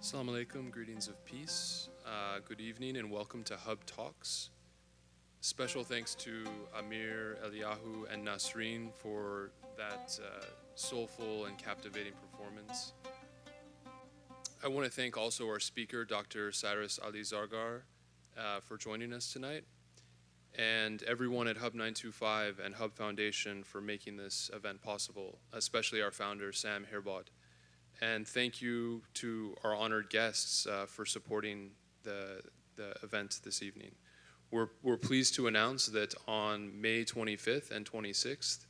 Assalamu alaikum, greetings of peace. Good evening and welcome to Hub Talks. Special thanks to Amir, Eliyahu, and Nasreen for that soulful and captivating performance. I want to thank also our speaker, Dr. Cyrus Ali Zargar, for joining us tonight, and everyone at Hub 925 and Hub Foundation for making this event possible, especially our founder, Sam Hirbot. And thank you to our honored guests for supporting the event this evening. We're pleased to announce that on May 25th and 26th,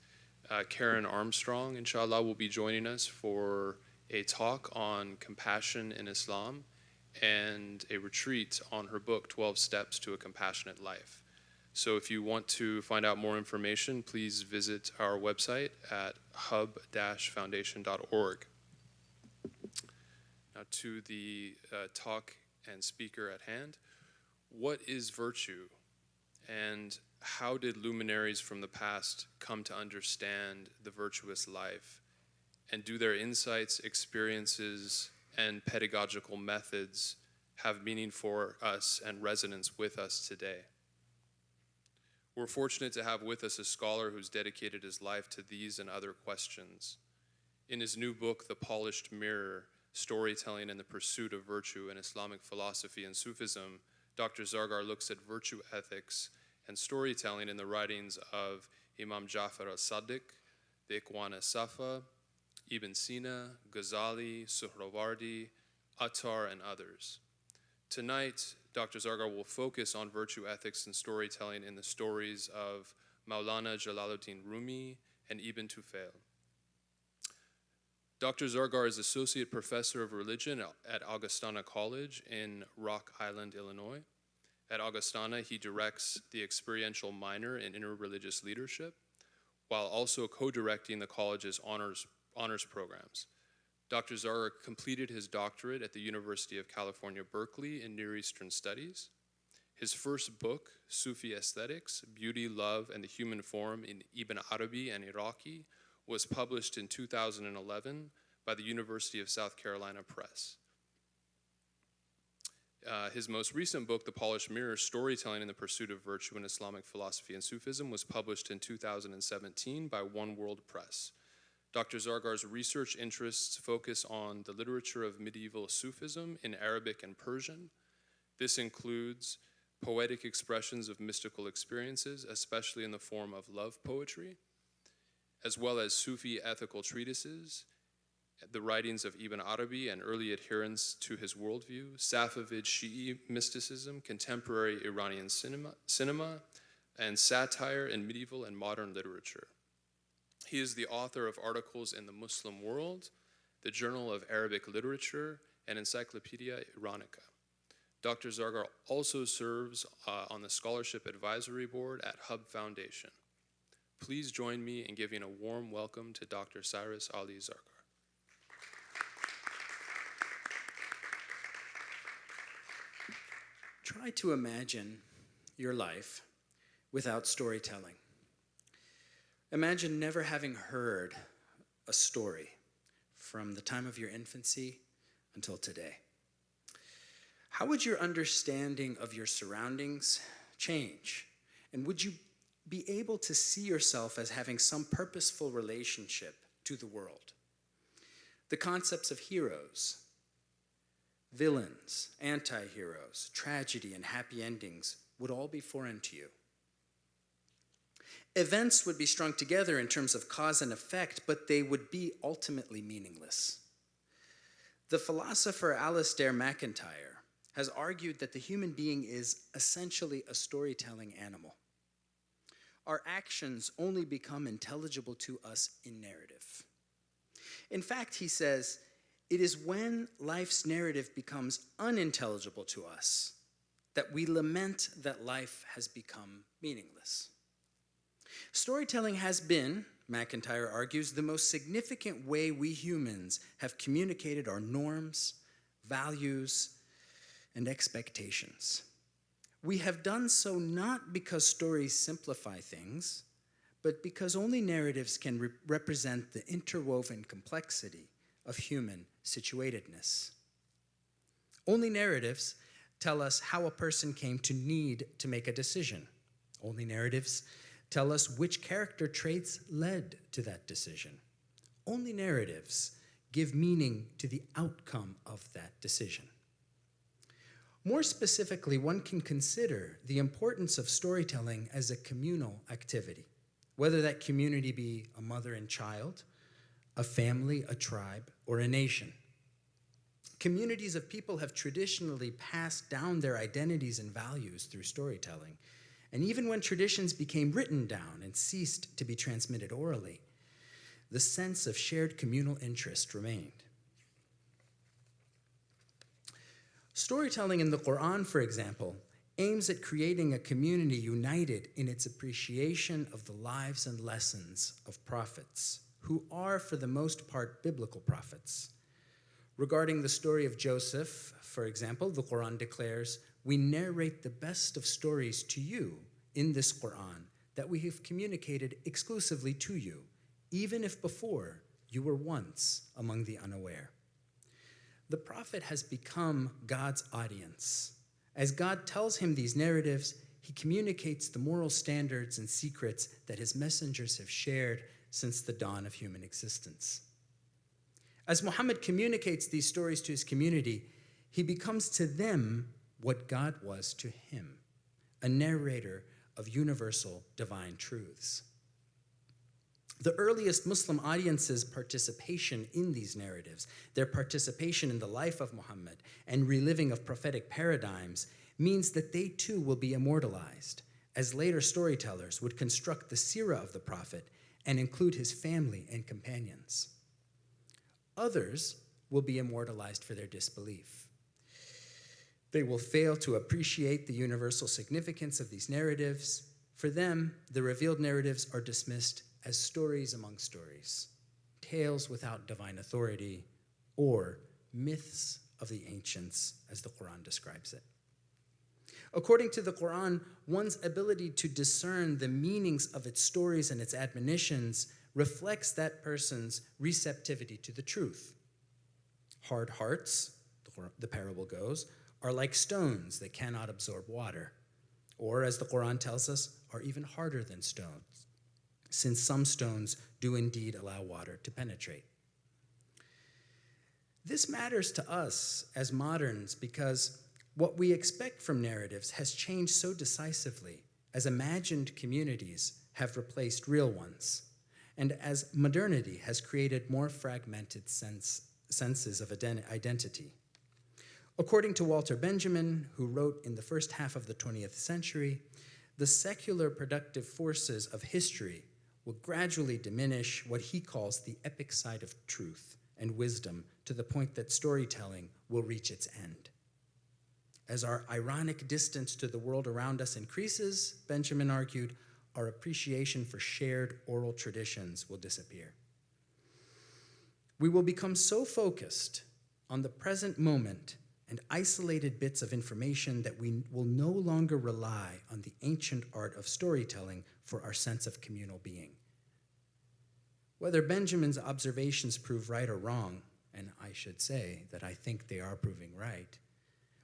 Karen Armstrong, inshallah, will be joining us for a talk on compassion in Islam and a retreat on her book, 12 Steps to a Compassionate Life. So if you want to find out more information, please visit our website at hub-foundation.org. Now to the talk and speaker at hand. What is virtue, and how did luminaries from the past come to understand the virtuous life? And do their insights, experiences, and pedagogical methods have meaning for us and resonance with us today? We're fortunate to have with us a scholar who's dedicated his life to these and other questions. In his new book, The Polished Mirror, Storytelling and the Pursuit of Virtue in Islamic Philosophy and Sufism, Dr. Zargar looks at virtue ethics and storytelling in the writings of Imam Jafar al-Sadiq, the Ikhwan Safa, Ibn Sina, Ghazali, Suhrawardi, Attar, and others. Tonight, Dr. Zargar will focus on virtue ethics and storytelling in the stories of Maulana Jalaluddin Rumi and Ibn Tufayl. Dr. Zargar is Associate Professor of Religion at Augustana College in Rock Island, Illinois. At Augustana, he directs the experiential minor in interreligious leadership, while also co-directing the college's honors programs. Dr. Zargar completed his doctorate at the University of California, Berkeley in Near Eastern Studies. His first book, Sufi Aesthetics, Beauty, Love, and the Human Form in Ibn Arabi and Iraqi, was published in 2011 by the University of South Carolina Press. His most recent book, The Polished Mirror, Storytelling in the Pursuit of Virtue in Islamic Philosophy and Sufism, was published in 2017 by One World Press. Dr. Zargar's research interests focus on the literature of medieval Sufism in Arabic and Persian. This includes poetic expressions of mystical experiences, especially in the form of love poetry, as well as Sufi ethical treatises, the writings of Ibn Arabi and early adherents to his worldview, Safavid Shi'i mysticism, contemporary Iranian cinema, and satire in medieval and modern literature. He is the author of articles in the Muslim World, the Journal of Arabic Literature, and Encyclopedia Iranica. Dr. Zargar also serves on the Scholarship Advisory Board at Hub Foundation. Please join me in giving a warm welcome to Dr. Cyrus Ali Zargar. Try to imagine your life without storytelling. Imagine never having heard a story from the time of your infancy until today. How would your understanding of your surroundings change? And would you be able to see yourself as having some purposeful relationship to the world? The concepts of heroes, villains, anti-heroes, tragedy, and happy endings would all be foreign to you. Events would be strung together in terms of cause and effect, but they would be ultimately meaningless. The philosopher Alasdair MacIntyre has argued that the human being is essentially a storytelling animal. Our actions only become intelligible to us in narrative. In fact, he says, it is when life's narrative becomes unintelligible to us that we lament that life has become meaningless. Storytelling has been, MacIntyre argues, the most significant way we humans have communicated our norms, values, and expectations. We have done so not because stories simplify things, but because only narratives can represent the interwoven complexity of human situatedness. Only narratives tell us how a person came to need to make a decision. Only narratives tell us which character traits led to that decision. Only narratives give meaning to the outcome of that decision. More specifically, one can consider the importance of storytelling as a communal activity, whether that community be a mother and child, a family, a tribe, or a nation. Communities of people have traditionally passed down their identities and values through storytelling. And even when traditions became written down and ceased to be transmitted orally, the sense of shared communal interest remained. Storytelling in the Quran, for example, aims at creating a community united in its appreciation of the lives and lessons of prophets, who are, for the most part, biblical prophets. Regarding the story of Joseph, for example, the Quran declares, "We narrate the best of stories to you in this Quran that we have communicated exclusively to you, even if before you were once among the unaware." The prophet has become God's audience. As God tells him these narratives, he communicates the moral standards and secrets that his messengers have shared since the dawn of human existence. As Muhammad communicates these stories to his community, he becomes to them what God was to him, a narrator of universal divine truths. The earliest Muslim audiences' participation in these narratives, their participation in the life of Muhammad and reliving of prophetic paradigms, means that they too will be immortalized, as later storytellers would construct the seerah of the prophet and include his family and companions. Others will be immortalized for their disbelief. They will fail to appreciate the universal significance of these narratives. For them, the revealed narratives are dismissed as stories among stories, tales without divine authority, or myths of the ancients, as the Quran describes it. According to the Quran, one's ability to discern the meanings of its stories and its admonitions reflects that person's receptivity to the truth. Hard hearts, the parable goes, are like stones that cannot absorb water, or, as the Quran tells us, are even harder than stones, since some stones do indeed allow water to penetrate. This matters to us as moderns because what we expect from narratives has changed so decisively as imagined communities have replaced real ones, and as modernity has created more fragmented senses of identity. According to Walter Benjamin, who wrote in the first half of the 20th century, the secular productive forces of history will gradually diminish what he calls the epic side of truth and wisdom to the point that storytelling will reach its end. As our ironic distance to the world around us increases, Benjamin argued, our appreciation for shared oral traditions will disappear. We will become so focused on the present moment and isolated bits of information that we will no longer rely on the ancient art of storytelling for our sense of communal being. Whether Benjamin's observations prove right or wrong, and I should say that I think they are proving right,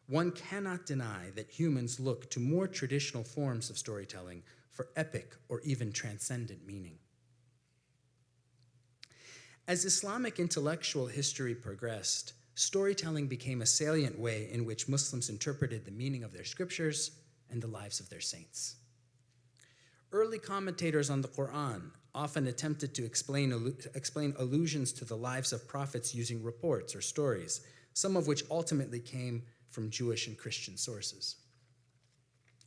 one cannot deny that humans look to more traditional forms of storytelling for epic or even transcendent meaning. As Islamic intellectual history progressed, storytelling became a salient way in which Muslims interpreted the meaning of their scriptures and the lives of their saints. Early commentators on the Quran often attempted to explain allusions to the lives of prophets using reports or stories, some of which ultimately came from Jewish and Christian sources.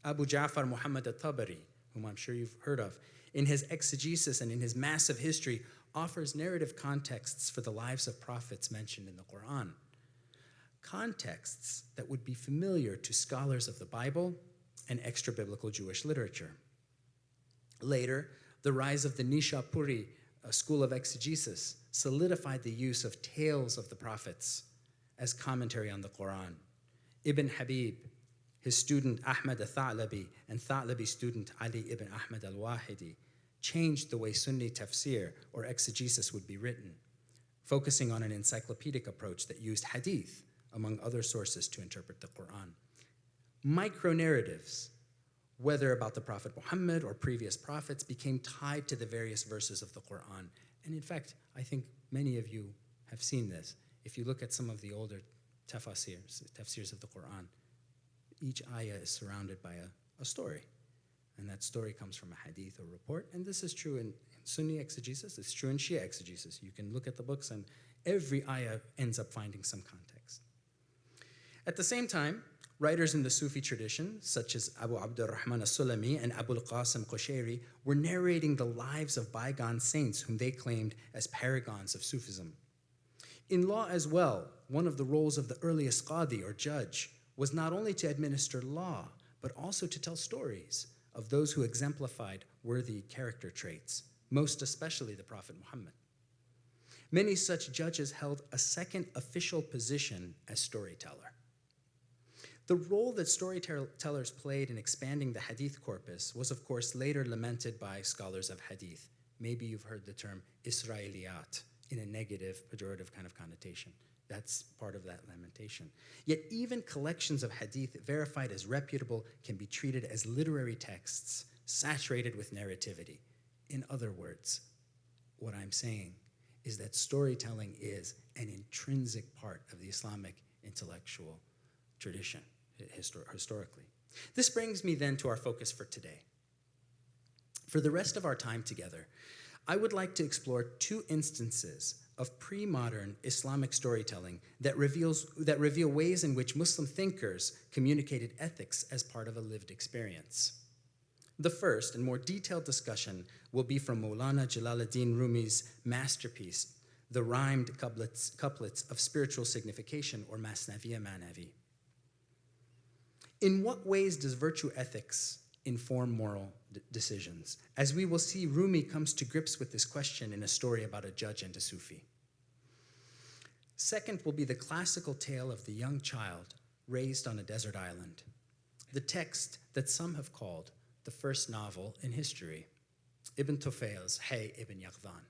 Abu Ja'far Muhammad al-Tabari, whom I'm sure you've heard of, in his exegesis and in his massive history, offers narrative contexts for the lives of prophets mentioned in the Quran. Contexts that would be familiar to scholars of the Bible and extra-biblical Jewish literature. Later, the rise of the Nishapuri school of exegesis solidified the use of tales of the prophets as commentary on the Quran. Ibn Habib, his student Ahmad al-Tha'labi, and Tha'labi's student Ali ibn Ahmad al-Wahidi changed the way Sunni tafsir or exegesis would be written, focusing on an encyclopedic approach that used hadith among other sources to interpret the Quran. Micro-narratives, whether about the Prophet Muhammad or previous prophets, became tied to the various verses of the Quran. And in fact, I think many of you have seen this. If you look at some of the older tafsirs of the Quran, each ayah is surrounded by a story. And that story comes from a hadith or report. And this is true in Sunni exegesis. It's true in Shia exegesis. You can look at the books and every ayah ends up finding some context. At the same time, writers in the Sufi tradition, such as Abu Abdurrahman as-Sulami and Abu al-Qasim Qushayri, were narrating the lives of bygone saints whom they claimed as paragons of Sufism. In law as well, one of the roles of the earliest qadi or judge was not only to administer law, but also to tell stories of those who exemplified worthy character traits, most especially the Prophet Muhammad. Many such judges held a second official position as storyteller. The role that storytellers played in expanding the hadith corpus was, of course, later lamented by scholars of hadith. Maybe you've heard the term Israeliyat in a negative, pejorative kind of connotation. That's part of that lamentation. Yet even collections of hadith verified as reputable can be treated as literary texts saturated with narrativity. In other words, what I'm saying is that storytelling is an intrinsic part of the Islamic intellectual tradition, historically. This brings me then to our focus for today. For the rest of our time together, I would like to explore two instances of pre-modern Islamic storytelling that reveal ways in which Muslim thinkers communicated ethics as part of a lived experience. The first and more detailed discussion will be from Maulana Jalaluddin Rumi's masterpiece, the rhymed couplets of spiritual signification, or Masnaviya Manavi. In what ways does virtue ethics inform moral decisions? As we will see, Rumi comes to grips with this question in a story about a judge and a Sufi. Second will be the classical tale of the young child raised on a desert island, the text that some have called the first novel in history, Ibn Tufayl's Hayy ibn Yaqzan.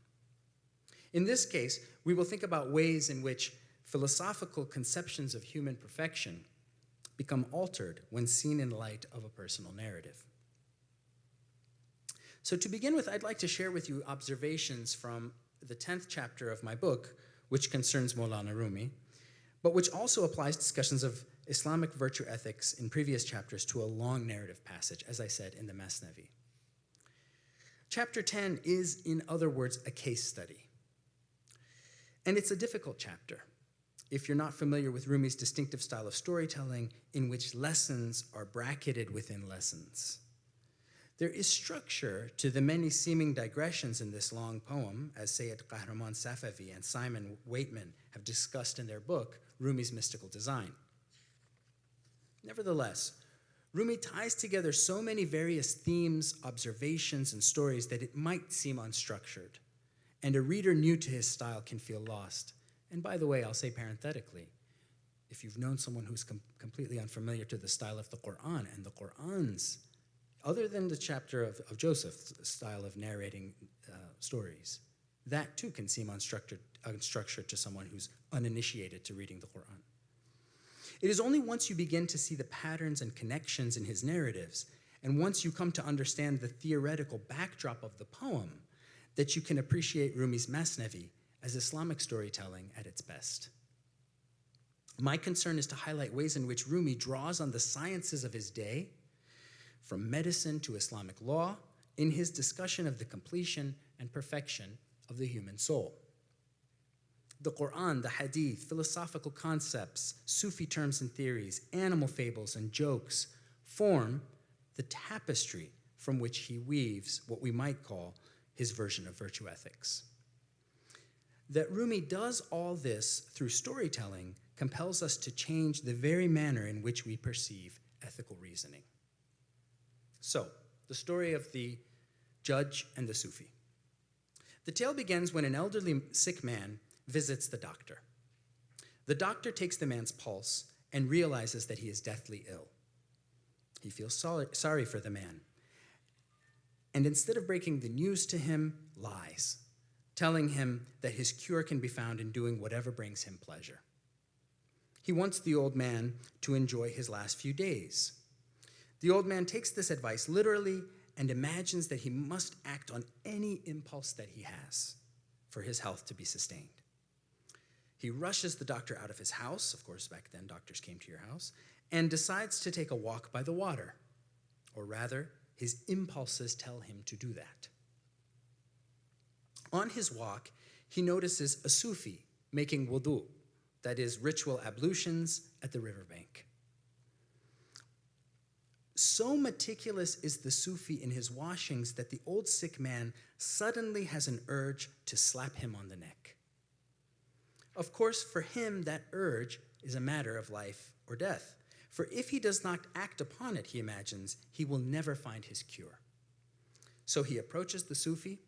In this case, we will think about ways in which philosophical conceptions of human perfection become altered when seen in light of a personal narrative. So to begin with, I'd like to share with you observations from the 10th chapter of my book, which concerns Maulana Rumi, but which also applies discussions of Islamic virtue ethics in previous chapters to a long narrative passage, as I said, in the Masnavi. Chapter 10 is, in other words, a case study. And it's a difficult chapter if you're not familiar with Rumi's distinctive style of storytelling in which lessons are bracketed within lessons. There is structure to the many seeming digressions in this long poem, as Sayyid Qahraman Safavi and Simon Waitman have discussed in their book, Rumi's Mystical Design. Nevertheless, Rumi ties together so many various themes, observations, and stories that it might seem unstructured, and a reader new to his style can feel lost. And by the way, I'll say parenthetically, if you've known someone who's completely unfamiliar to the style of the Quran and the Quran's, other than the chapter of Joseph's style of narrating stories, that too can seem unstructured to someone who's uninitiated to reading the Quran. It is only once you begin to see the patterns and connections in his narratives, and once you come to understand the theoretical backdrop of the poem, that you can appreciate Rumi's Masnavi as Islamic storytelling at its best. My concern is to highlight ways in which Rumi draws on the sciences of his day, from medicine to Islamic law, in his discussion of the completion and perfection of the human soul. The Quran, the Hadith, philosophical concepts, Sufi terms and theories, animal fables and jokes form the tapestry from which he weaves what we might call his version of virtue ethics. That Rumi does all this through storytelling compels us to change the very manner in which we perceive ethical reasoning. So, the story of the judge and the Sufi. The tale begins when an elderly sick man visits the doctor. The doctor takes the man's pulse and realizes that he is deathly ill. He feels sorry for the man, and instead of breaking the news to him, lies, telling him that his cure can be found in doing whatever brings him pleasure. He wants the old man to enjoy his last few days. The old man takes this advice literally and imagines that he must act on any impulse that he has for his health to be sustained. He rushes the doctor out of his house, of course back then doctors came to your house, and decides to take a walk by the water. Or rather, his impulses tell him to do that. On his walk, he notices a Sufi making wudu, that is, ritual ablutions at the riverbank. So meticulous is the Sufi in his washings that the old sick man suddenly has an urge to slap him on the neck. Of course, for him, that urge is a matter of life or death. For if he does not act upon it, he imagines, he will never find his cure. So he approaches the Sufi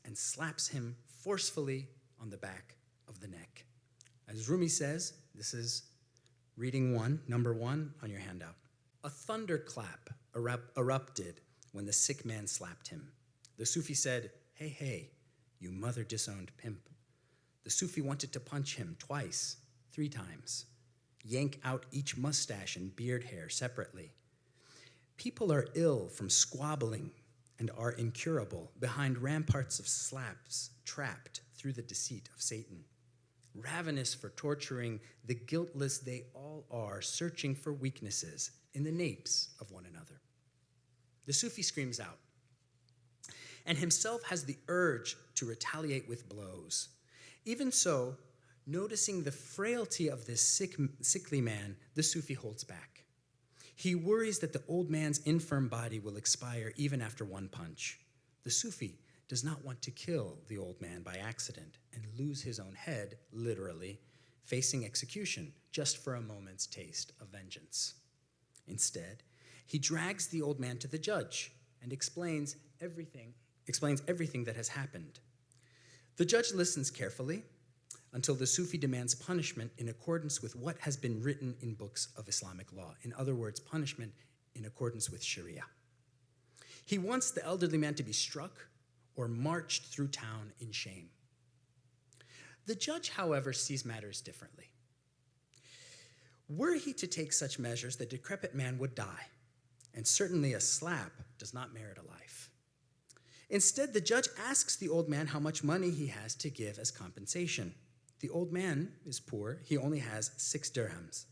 and slaps him forcefully on the back of the neck. As Rumi says, this is reading number 1 on your handout. A thunderclap erupted when the sick man slapped him. The Sufi said, "Hey, hey, you mother-disowned pimp." The Sufi wanted to punch him twice, 3 times, yank out each mustache and beard hair separately. People are ill from squabbling and are incurable behind ramparts of slaps, trapped through the deceit of Satan. Ravenous for torturing, the guiltless they all are, searching for weaknesses in the napes of one another. The Sufi screams out, and himself has the urge to retaliate with blows. Even so, noticing the frailty of this sickly man, the Sufi holds back. He worries that the old man's infirm body will expire even after one punch. The Sufi does not want to kill the old man by accident and lose his own head, literally, facing execution just for a moment's taste of vengeance. Instead, he drags the old man to the judge and explains everything that has happened. The judge listens carefully until the Sufi demands punishment in accordance with what has been written in books of Islamic law. In other words, punishment in accordance with Sharia. He wants the elderly man to be struck or marched through town in shame. The judge, however, sees matters differently. Were he to take such measures, the decrepit man would die, and certainly a slap does not merit a life. Instead, the judge asks the old man how much money he has to give as compensation. The old man is poor. He only has 6 dirhams.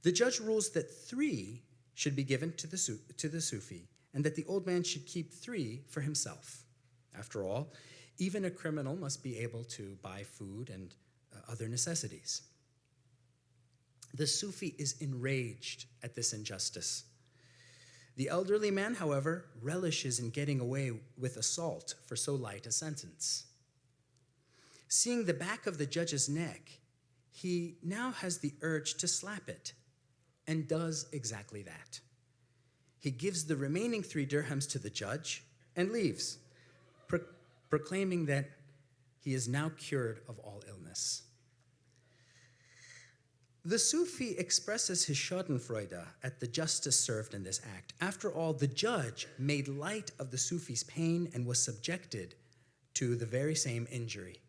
The judge rules that 3 should be given to the Sufi, and that the old man should keep 3 for himself. After all, even a criminal must be able to buy food and other necessities. The Sufi is enraged at this injustice. The elderly man, however, relishes in getting away with assault for so light a sentence. Seeing the back of the judge's neck, he now has the urge to slap it, and does exactly that. He gives the remaining 3 dirhams to the judge and leaves, proclaiming that he is now cured of all illness. The Sufi expresses his schadenfreude at the justice served in this act. After all, the judge made light of the Sufi's pain and was subjected to the very same injury.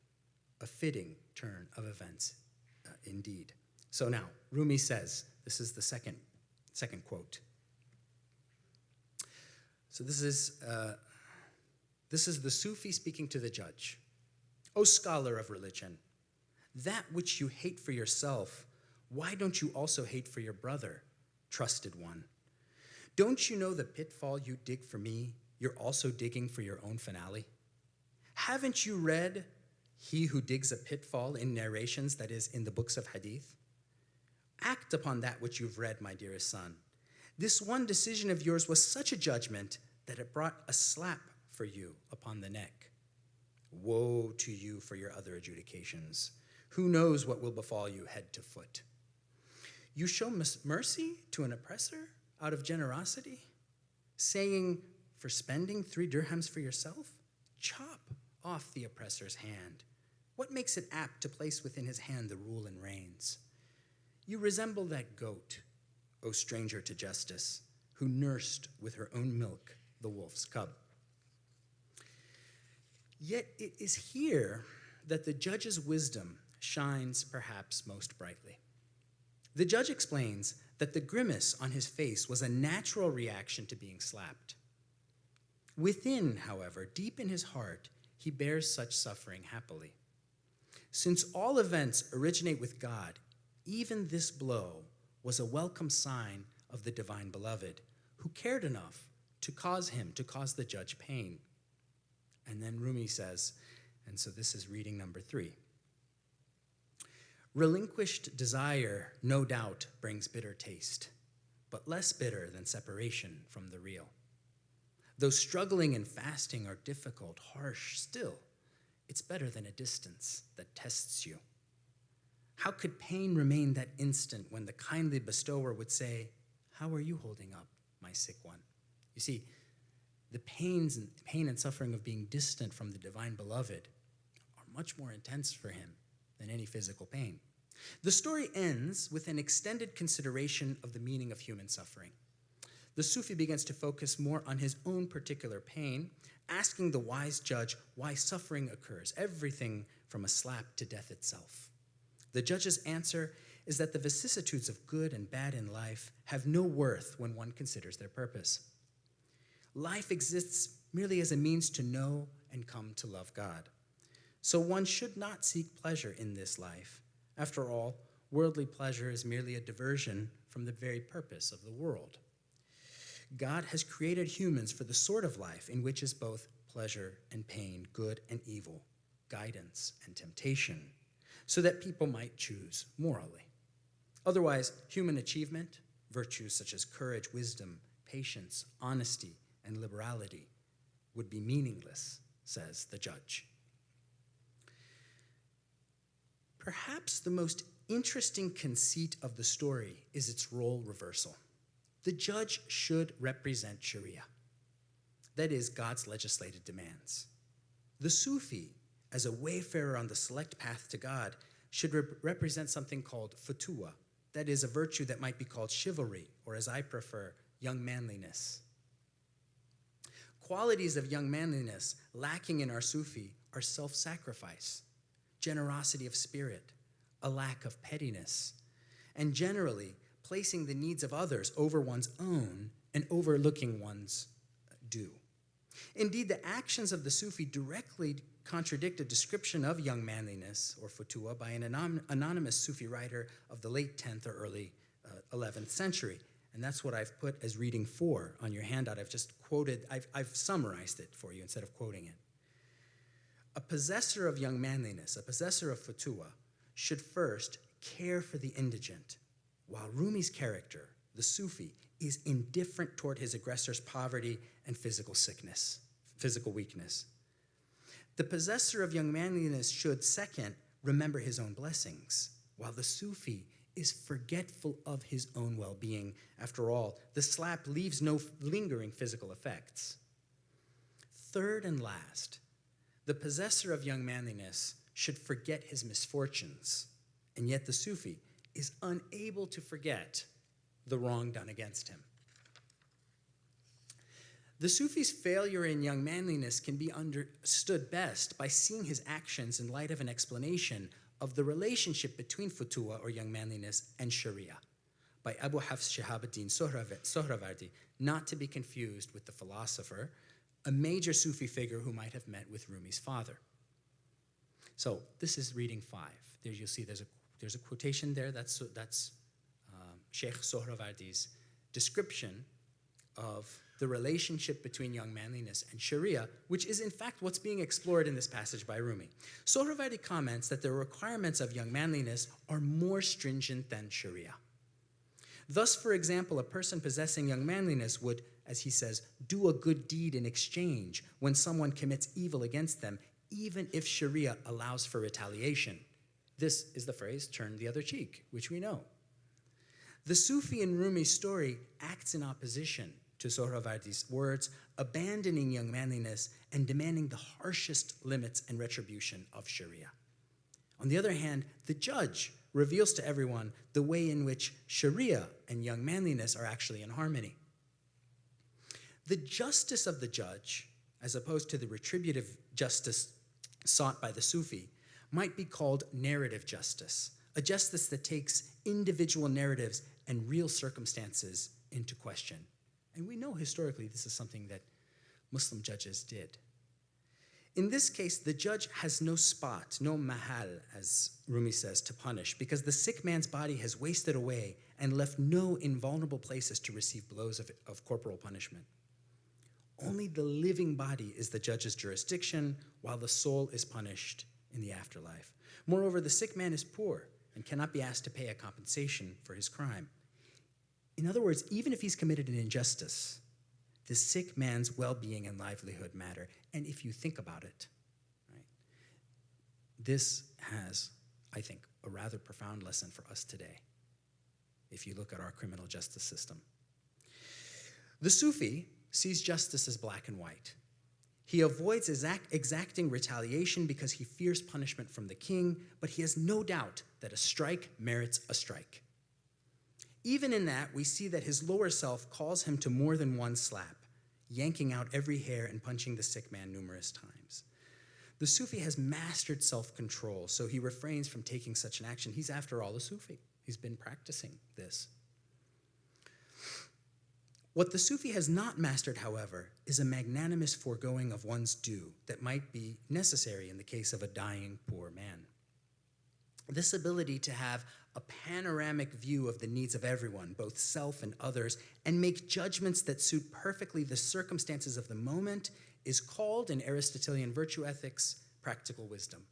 A fitting turn of events, indeed. So now, Rumi says, this is the second quote. So this is the Sufi speaking to the judge. O scholar of religion, that which you hate for yourself, why don't you also hate for your brother, trusted one? Don't you know the pitfall you dig for me, you're also digging for your own finale? Haven't you read he who digs a pitfall in narrations, that is, in the books of hadith? Act upon that which you've read, my dearest son. This one decision of yours was such a judgment that it brought a slap for you upon the neck. Woe to you for your other adjudications. Who knows what will befall you head to foot? You show mercy to an oppressor out of generosity, saying, for spending 3 dirhams for yourself, chop off the oppressor's hand. What makes it apt to place within his hand the rule and reins? You resemble that goat, O stranger to justice, who nursed with her own milk the wolf's cub. Yet it is here that the judge's wisdom shines perhaps most brightly. The judge explains that the grimace on his face was a natural reaction to being slapped. Within, however, deep in his heart, he bears such suffering happily. Since all events originate with God, even this blow was a welcome sign of the divine beloved, who cared enough to cause the judge pain. And then Rumi says, and so this is reading number 3. Relinquished desire, no doubt, brings bitter taste, but less bitter than separation from the real. Though struggling and fasting are difficult, harsh, still, it's better than a distance that tests you. How could pain remain that instant when the kindly bestower would say, "How are you holding up, my sick one?" You see, the pain and suffering of being distant from the divine beloved are much more intense for him than any physical pain. The story ends with an extended consideration of the meaning of human suffering. The Sufi begins to focus more on his own particular pain, asking the wise judge why suffering occurs, everything from a slap to death itself. The judge's answer is that the vicissitudes of good and bad in life have no worth when one considers their purpose. Life exists merely as a means to know and come to love God. So one should not seek pleasure in this life. After all, worldly pleasure is merely a diversion from the very purpose of the world. God has created humans for the sort of life in which is both pleasure and pain, good and evil, guidance and temptation, so that people might choose morally. Otherwise, human achievement, virtues such as courage, wisdom, patience, honesty, and liberality, would be meaningless, says the judge. Perhaps the most interesting conceit of the story is its role reversal. The judge should represent Sharia, that is, God's legislated demands. The Sufi, as a wayfarer on the select path to God, should represent something called futuwa, that is, a virtue that might be called chivalry, or as I prefer, young manliness. Qualities of young manliness lacking in our Sufi are self-sacrifice, generosity of spirit, a lack of pettiness, and generally placing the needs of others over one's own and overlooking one's due. Indeed, the actions of the Sufi directly contradict a description of young manliness, or futuwa, by an anonymous Sufi writer of the late 10th or early 11th century. And that's what I've put as reading 4 on your handout. I've just quoted, I've summarized it for you instead of quoting it. A possessor of young manliness, a possessor of futuwa, should first care for the indigent, while Rumi's character, the Sufi, is indifferent toward his aggressor's poverty and physical weakness. The possessor of young manliness should, second, remember his own blessings, while the Sufi is forgetful of his own well-being. After all, the slap leaves no lingering physical effects. Third and last, the possessor of young manliness should forget his misfortunes, and yet the Sufi is unable to forget the wrong done against him. The Sufi's failure in young manliness can be understood best by seeing his actions in light of an explanation of the relationship between futuwa, or young manliness, and Sharia, by Abu Hafs Shihabuddin Sohrawardi, not to be confused with the philosopher, a major Sufi figure who might have met with Rumi's father. So this is reading 5. There you'll see there's a quotation there. That's Sheikh Sohrawardi's description of the relationship between young manliness and Sharia, which is in fact what's being explored in this passage by Rumi. Sohrawardi comments that the requirements of young manliness are more stringent than Sharia. Thus, for example, a person possessing young manliness would, as he says, do a good deed in exchange when someone commits evil against them, even if Sharia allows for retaliation. This is the phrase, turn the other cheek, which we know. The Sufi in Rumi's story acts in opposition to Sohrawardi's words, abandoning young manliness and demanding the harshest limits and retribution of Sharia. On the other hand, the judge reveals to everyone the way in which Sharia and young manliness are actually in harmony. The justice of the judge, as opposed to the retributive justice sought by the Sufi, might be called narrative justice, a justice that takes individual narratives and real circumstances into question. And we know historically this is something that Muslim judges did. In this case, the judge has no spot, no mahal, as Rumi says, to punish, because the sick man's body has wasted away and left no invulnerable places to receive blows of corporal punishment. Only the living body is the judge's jurisdiction, while the soul is punished in the afterlife. Moreover, the sick man is poor and cannot be asked to pay a compensation for his crime. In other words, even if he's committed an injustice, the sick man's well-being and livelihood matter. And if you think about it, right, this has, I think, a rather profound lesson for us today, if you look at our criminal justice system. The Sufi sees justice as black and white. He avoids exacting retaliation because he fears punishment from the king, but he has no doubt that a strike merits a strike. Even in that, we see that his lower self calls him to more than one slap, yanking out every hair and punching the sick man numerous times. The Sufi has mastered self-control, so he refrains from taking such an action. He's, after all, a Sufi. He's been practicing this. What the Sufi has not mastered, however, is a magnanimous foregoing of one's due that might be necessary in the case of a dying poor man. This ability to have a panoramic view of the needs of everyone, both self and others, and make judgments that suit perfectly the circumstances of the moment is called, in Aristotelian virtue ethics, practical wisdom.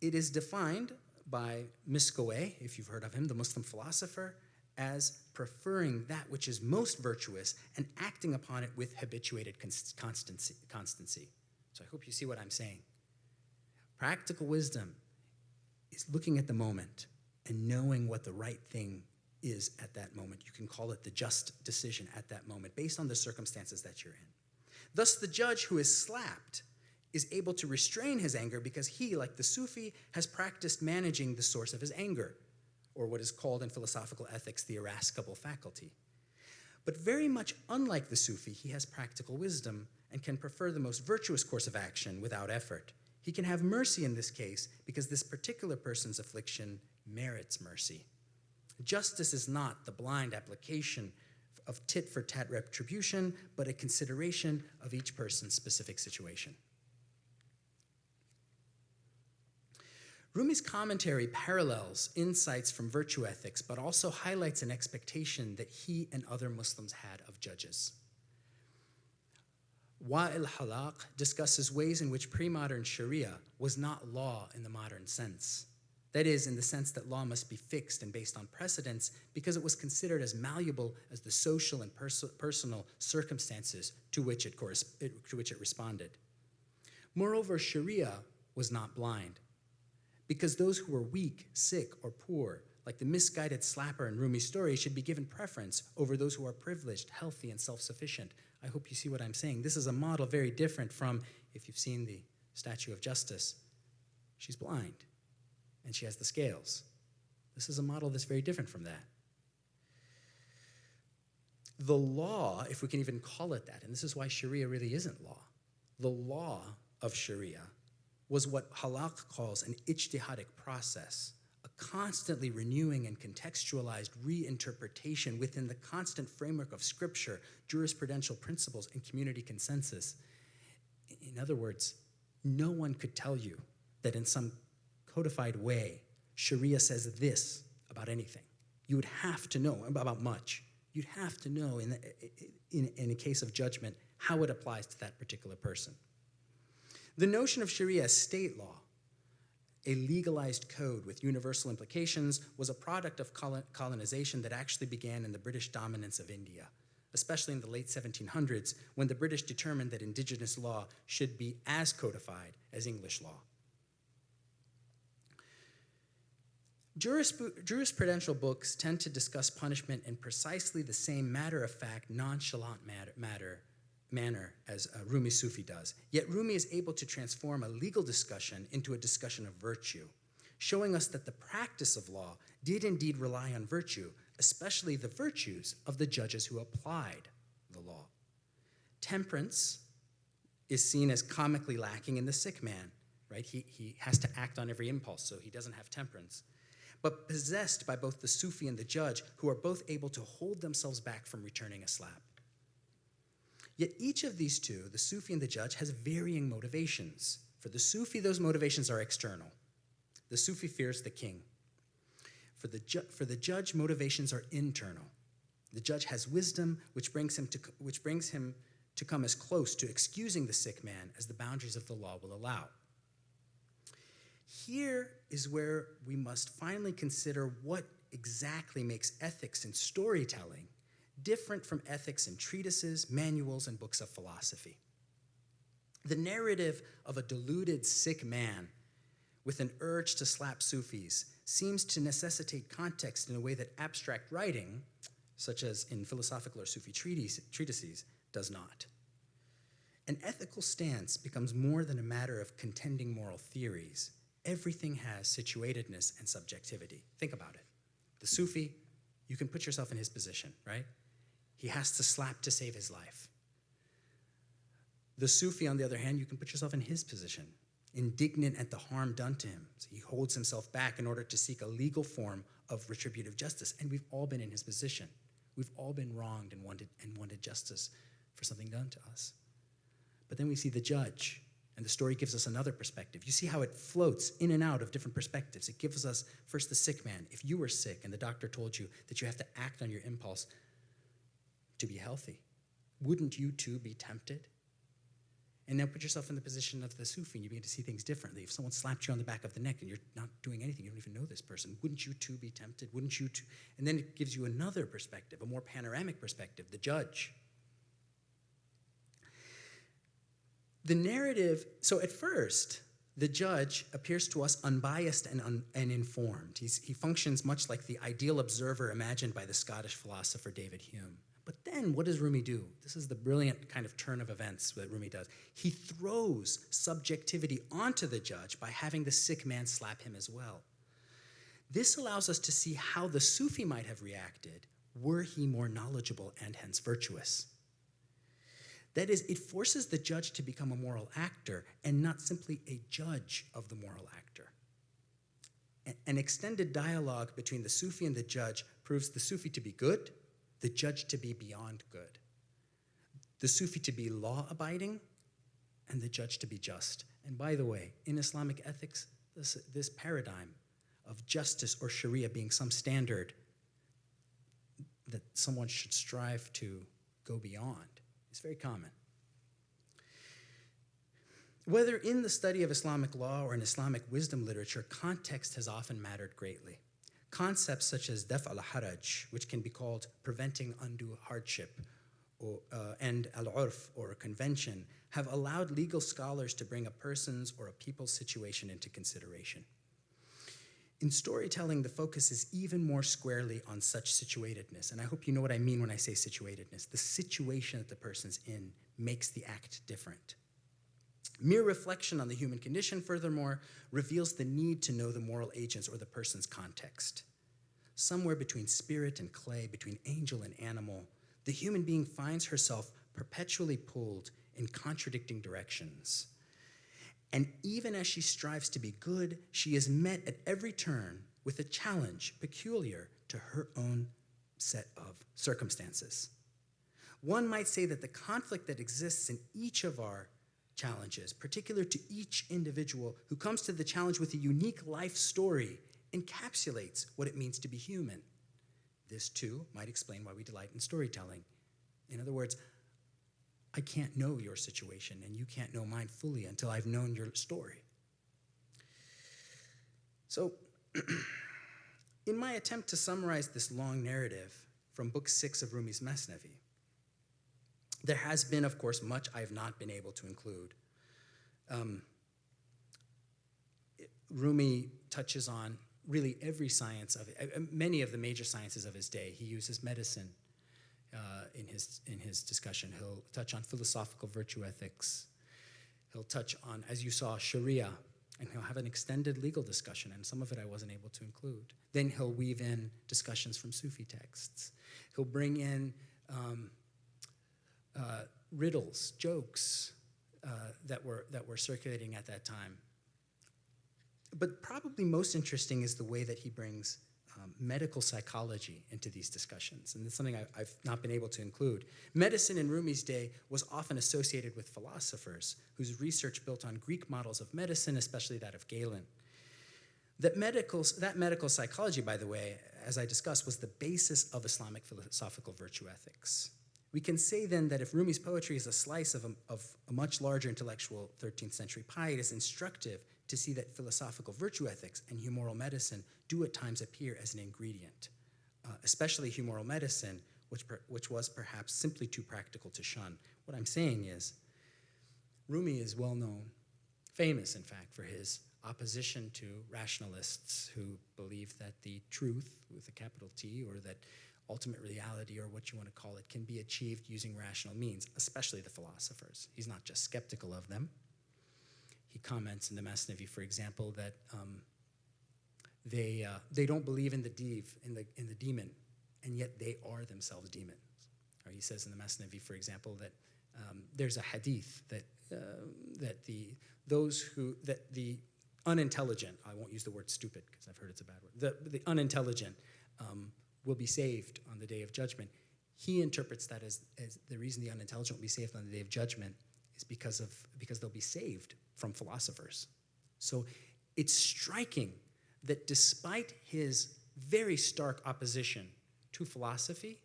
It is defined by Miskoweh, if you've heard of him, the Muslim philosopher, as preferring that which is most virtuous and acting upon it with habituated constancy. So I hope you see what I'm saying. Practical wisdom is looking at the moment and knowing what the right thing is at that moment. You can call it the just decision at that moment, based on the circumstances that you're in. Thus, the judge who is slapped is able to restrain his anger because he, like the Sufi, has practiced managing the source of his anger, or what is called in philosophical ethics the irascible faculty. But very much unlike the Sufi, he has practical wisdom and can prefer the most virtuous course of action without effort. He can have mercy in this case because this particular person's affliction merits mercy. Justice is not the blind application of tit-for-tat retribution, but a consideration of each person's specific situation. Rumi's commentary parallels insights from virtue ethics, but also highlights an expectation that he and other Muslims had of judges. Wa'il Halaq discusses ways in which pre-modern Sharia was not law in the modern sense. That is, in the sense that law must be fixed and based on precedents because it was considered as malleable as the social and personal circumstances to which it responded. Moreover, Sharia was not blind, because those who were weak, sick, or poor, like the misguided slapper in Rumi's story, should be given preference over those who are privileged, healthy, and self-sufficient. I hope you see what I'm saying. This is a model very different from, if you've seen the Statue of Justice, she's blind, and she has the scales. This is a model that's very different from that. The law, if we can even call it that, and this is why Sharia really isn't law, the law of Sharia was what Halaq calls an ijtihadic process, a constantly renewing and contextualized reinterpretation within the constant framework of scripture, jurisprudential principles, and community consensus. In other words, no one could tell you that in some codified way, Sharia says this about anything. You would have to know about much. You'd have to know in a case of judgment how it applies to that particular person. The notion of Sharia as state law, a legalized code with universal implications, was a product of colonization that actually began in the British dominance of India, especially in the late 1700s, when the British determined that indigenous law should be as codified as English law. Jurisprudential books tend to discuss punishment in precisely the same matter-of-fact, nonchalant manner as Rumi Sufi does. Yet Rumi is able to transform a legal discussion into a discussion of virtue, showing us that the practice of law did indeed rely on virtue, especially the virtues of the judges who applied the law. Temperance is seen as comically lacking in the sick man, right? He has to act on every impulse, so he doesn't have temperance. but possessed by both the Sufi and the judge, who are both able to hold themselves back from returning a slap. Yet each of these two, the Sufi and the judge, has varying motivations. For the Sufi, those motivations are external. The Sufi fears the king. For the judge, motivations are internal. The judge has wisdom, which brings him to come as close to excusing the sick man as the boundaries of the law will allow. Here is where we must finally consider what exactly makes ethics in storytelling different from ethics in treatises, manuals, and books of philosophy. The narrative of a deluded sick man with an urge to slap Sufis seems to necessitate context in a way that abstract writing, such as in philosophical or Sufi treatises, does not. An ethical stance becomes more than a matter of contending moral theories. Everything has situatedness and subjectivity. Think about it. The Sufi, you can put yourself in his position, right? He has to slap to save his life. The Sufi, on the other hand, you can put yourself in his position, indignant at the harm done to him. So he holds himself back in order to seek a legal form of retributive justice. And we've all been in his position. We've all been wronged and wanted justice for something done to us. But then we see the judge, and the story gives us another perspective. You see how it floats in and out of different perspectives. It gives us first the sick man. If you were sick and the doctor told you that you have to act on your impulse to be healthy, wouldn't you too be tempted? And now put yourself in the position of the Sufi and you begin to see things differently. If someone slapped you on the back of the neck and you're not doing anything, you don't even know this person, wouldn't you too be tempted? Wouldn't you too? And then it gives you another perspective, a more panoramic perspective, the judge. The narrative, so at first, the judge appears to us unbiased and informed. He functions much like the ideal observer imagined by the Scottish philosopher David Hume. But then what does Rumi do? This is the brilliant kind of turn of events that Rumi does. He throws subjectivity onto the judge by having the sick man slap him as well. This allows us to see how the Sufi might have reacted were he more knowledgeable and hence virtuous. That is, it forces the judge to become a moral actor and not simply a judge of the moral actor. An extended dialogue between the Sufi and the judge proves the Sufi to be good, the judge to be beyond good, the Sufi to be law-abiding, and the judge to be just. And by the way, in Islamic ethics, this paradigm of justice or Sharia being some standard that someone should strive to go beyond is very common. Whether in the study of Islamic law or in Islamic wisdom literature, context has often mattered greatly. Concepts such as daf al-haraj, which can be called preventing undue hardship, and al-urf, or a convention, have allowed legal scholars to bring a person's or a people's situation into consideration. In storytelling, the focus is even more squarely on such situatedness, and I hope you know what I mean when I say situatedness. The situation that the person's in makes the act different. Mere reflection on the human condition, furthermore, reveals the need to know the moral agents or the person's context. Somewhere between spirit and clay, between angel and animal, the human being finds herself perpetually pulled in contradicting directions. And even as she strives to be good, she is met at every turn with a challenge peculiar to her own set of circumstances. One might say that the conflict that exists in each of our challenges, particular to each individual who comes to the challenge with a unique life story, encapsulates what it means to be human. This, too, might explain why we delight in storytelling. In other words, I can't know your situation, and you can't know mine fully until I've known your story. So, in my attempt to summarize this long narrative from Book 6 of Rumi's Masnavi, there has been, of course, much I have not been able to include. Rumi touches on really every science of many of the major sciences of his day. He uses medicine in his discussion. He'll touch on philosophical virtue ethics. He'll touch on, as you saw, Sharia, and he'll have an extended legal discussion, and some of it I wasn't able to include. Then he'll weave in discussions from Sufi texts. He'll bring in riddles, jokes that were circulating at that time. But probably most interesting is the way that he brings medical psychology into these discussions, and it's something I've not been able to include. Medicine in Rumi's day was often associated with philosophers whose research built on Greek models of medicine, especially that of Galen. That medical psychology, by the way, as I discussed, was the basis of Islamic philosophical virtue ethics. We can say then that if Rumi's poetry is a slice of a much larger intellectual 13th century pie, it is instructive to see that philosophical virtue ethics and humoral medicine do at times appear as an ingredient, especially humoral medicine, which was perhaps simply too practical to shun. What I'm saying is, Rumi is well known, famous in fact, for his opposition to rationalists who believe that the truth, with a capital T, or that ultimate reality, or what you want to call it, can be achieved using rational means, especially the philosophers. He's not just skeptical of them. He comments in the Masnavi, for example, that they don't believe in the the demon, and yet they are themselves demons. Or he says in the Masnavi, for example, that there's a hadith that the unintelligent, I won't use the word stupid because I've heard it's a bad word, the unintelligent will be saved on the day of judgment. He interprets that as the reason the unintelligent will be saved on the day of judgment is because they'll be saved from philosophers. So it's striking that despite his very stark opposition to philosophy,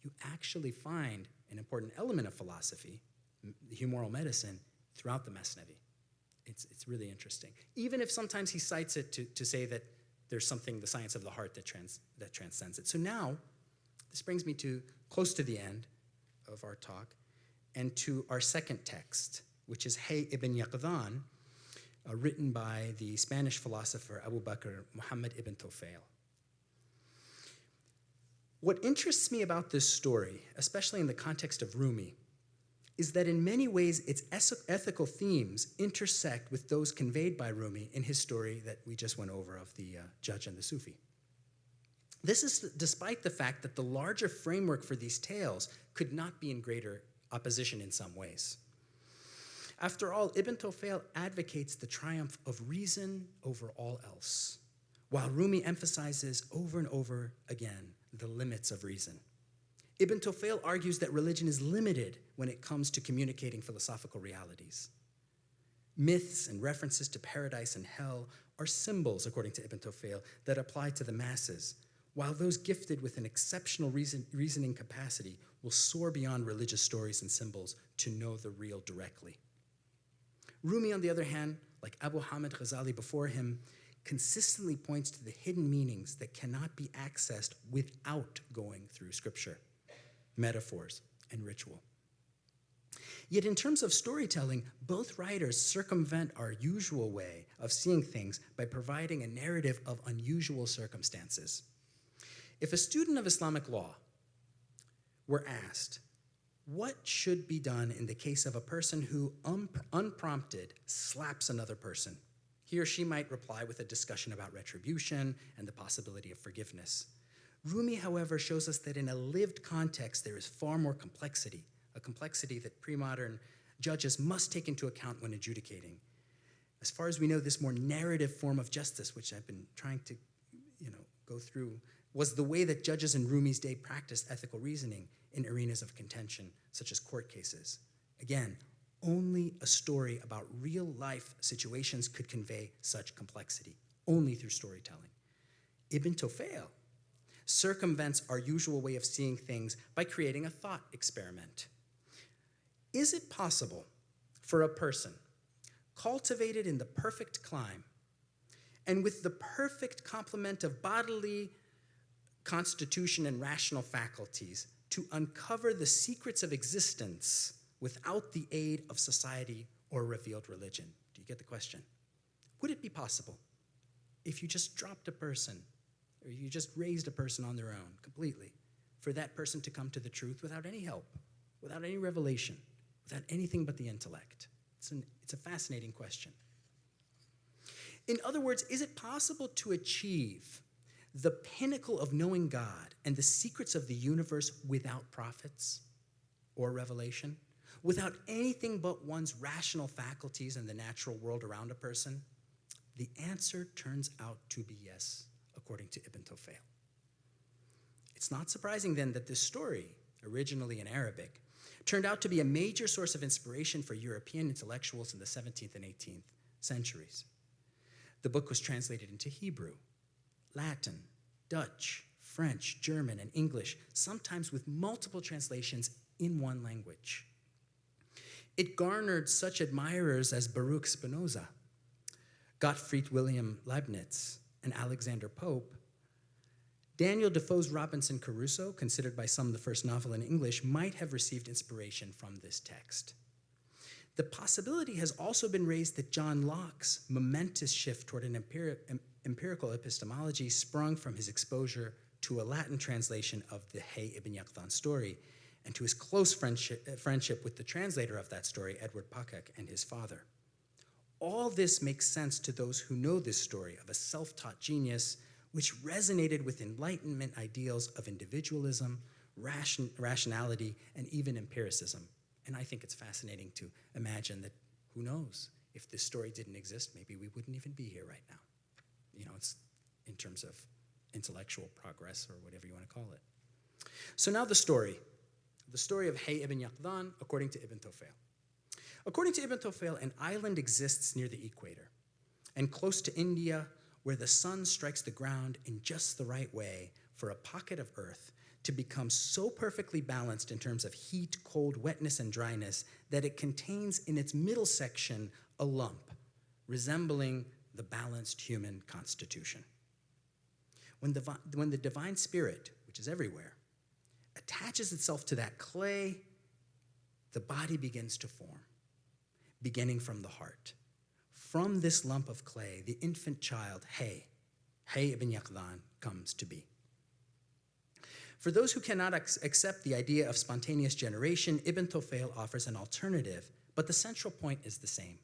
you actually find an important element of philosophy, the humoral medicine, throughout the Masnavi. It's really interesting. Even if sometimes he cites it to say that there's something, the science of the heart, that transcends it. So now, this brings me to close to the end of our talk, and to our second text, which is Hayy ibn Yaqzan, written by the Spanish philosopher Abu Bakr Muhammad ibn Tufayl. What interests me about this story, especially in the context of Rumi, is that in many ways its ethical themes intersect with those conveyed by Rumi in his story that we just went over of the judge and the Sufi. This is despite the fact that the larger framework for these tales could not be in greater opposition in some ways. After all, Ibn Tufayl advocates the triumph of reason over all else, while Rumi emphasizes over and over again the limits of reason. Ibn Tufayl argues that religion is limited when it comes to communicating philosophical realities. Myths and references to paradise and hell are symbols, according to Ibn Tufayl, that apply to the masses, while those gifted with an exceptional reasoning capacity will soar beyond religious stories and symbols to know the real directly. Rumi, on the other hand, like Abu Hamid Ghazali before him, consistently points to the hidden meanings that cannot be accessed without going through scripture, metaphors, and ritual. Yet in terms of storytelling, both writers circumvent our usual way of seeing things by providing a narrative of unusual circumstances. If a student of Islamic law were asked, what should be done in the case of a person who unprompted slaps another person? He or she might reply with a discussion about retribution and the possibility of forgiveness. Rumi, however, shows us that in a lived context, there is far more complexity, a complexity that pre-modern judges must take into account when adjudicating. As far as we know, this more narrative form of justice, which I've been trying to go through, was the way that judges in Rumi's day practiced ethical reasoning in arenas of contention, such as court cases. Again, only a story about real-life situations could convey such complexity, only through storytelling. Ibn Tufayl circumvents our usual way of seeing things by creating a thought experiment. Is it possible for a person cultivated in the perfect clime and with the perfect complement of bodily constitution and rational faculties to uncover the secrets of existence without the aid of society or revealed religion? Do you get the question? Would it be possible if you just dropped a person, or you just raised a person on their own completely, for that person to come to the truth without any help, without any revelation, without anything but the intellect? It's a fascinating question. In other words, is it possible to achieve the pinnacle of knowing God and the secrets of the universe without prophets or revelation, without anything but one's rational faculties and the natural world around a person? The answer turns out to be yes, according to Ibn Tufayl. It's not surprising then that this story, originally in Arabic, turned out to be a major source of inspiration for European intellectuals in the 17th and 18th centuries. The book was translated into Hebrew, Latin, Dutch, French, German, and English, sometimes with multiple translations in one language. It garnered such admirers as Baruch Spinoza, Gottfried Wilhelm Leibniz, and Alexander Pope. Daniel Defoe's Robinson Crusoe, considered by some the first novel in English, might have received inspiration from this text. The possibility has also been raised that John Locke's momentous shift toward an empirical epistemology sprung from his exposure to a Latin translation of the Hayy ibn Yaqzan story and to his close friendship with the translator of that story, Edward Pakek, and his father. All this makes sense to those who know this story of a self-taught genius which resonated with Enlightenment ideals of individualism, rationality, and even empiricism. And I think it's fascinating to imagine that, who knows, if this story didn't exist, maybe we wouldn't even be here right now. You know, it's in terms of intellectual progress or whatever you want to call it. So now the story of Hayy ibn Yaqzan according to Ibn Tufayl. According to Ibn Tufayl, an island exists near the equator and close to India where the sun strikes the ground in just the right way for a pocket of earth to become so perfectly balanced in terms of heat, cold, wetness, and dryness that it contains in its middle section a lump resembling the balanced human constitution. When the divine spirit, which is everywhere, attaches itself to that clay, the body begins to form, beginning from the heart. From this lump of clay, the infant child, Hayy ibn Yaqzan, comes to be. For those who cannot accept the idea of spontaneous generation, Ibn Tufayl offers an alternative, but the central point is the same.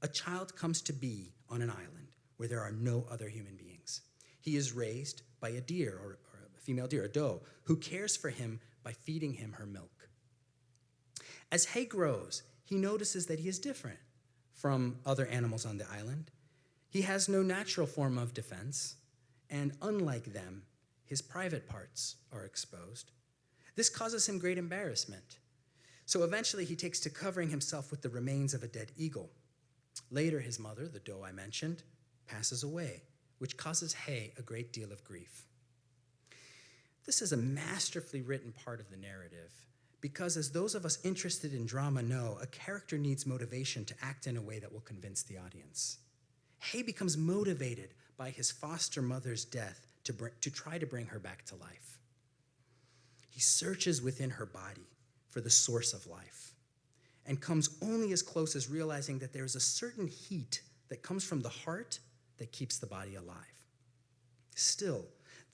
A child comes to be on an island where there are no other human beings. He is raised by a deer, or a female deer, a doe, who cares for him by feeding him her milk. As Hayy grows, he notices that he is different from other animals on the island. He has no natural form of defense, and unlike them, his private parts are exposed. This causes him great embarrassment. So eventually he takes to covering himself with the remains of a dead eagle. Later, his mother, the doe I mentioned, passes away, which causes Hayy a great deal of grief. This is a masterfully written part of the narrative, because as those of us interested in drama know, a character needs motivation to act in a way that will convince the audience. Hayy becomes motivated by his foster mother's death to try to bring her back to life. He searches within her body for the source of life and comes only as close as realizing that there is a certain heat that comes from the heart that keeps the body alive. Still,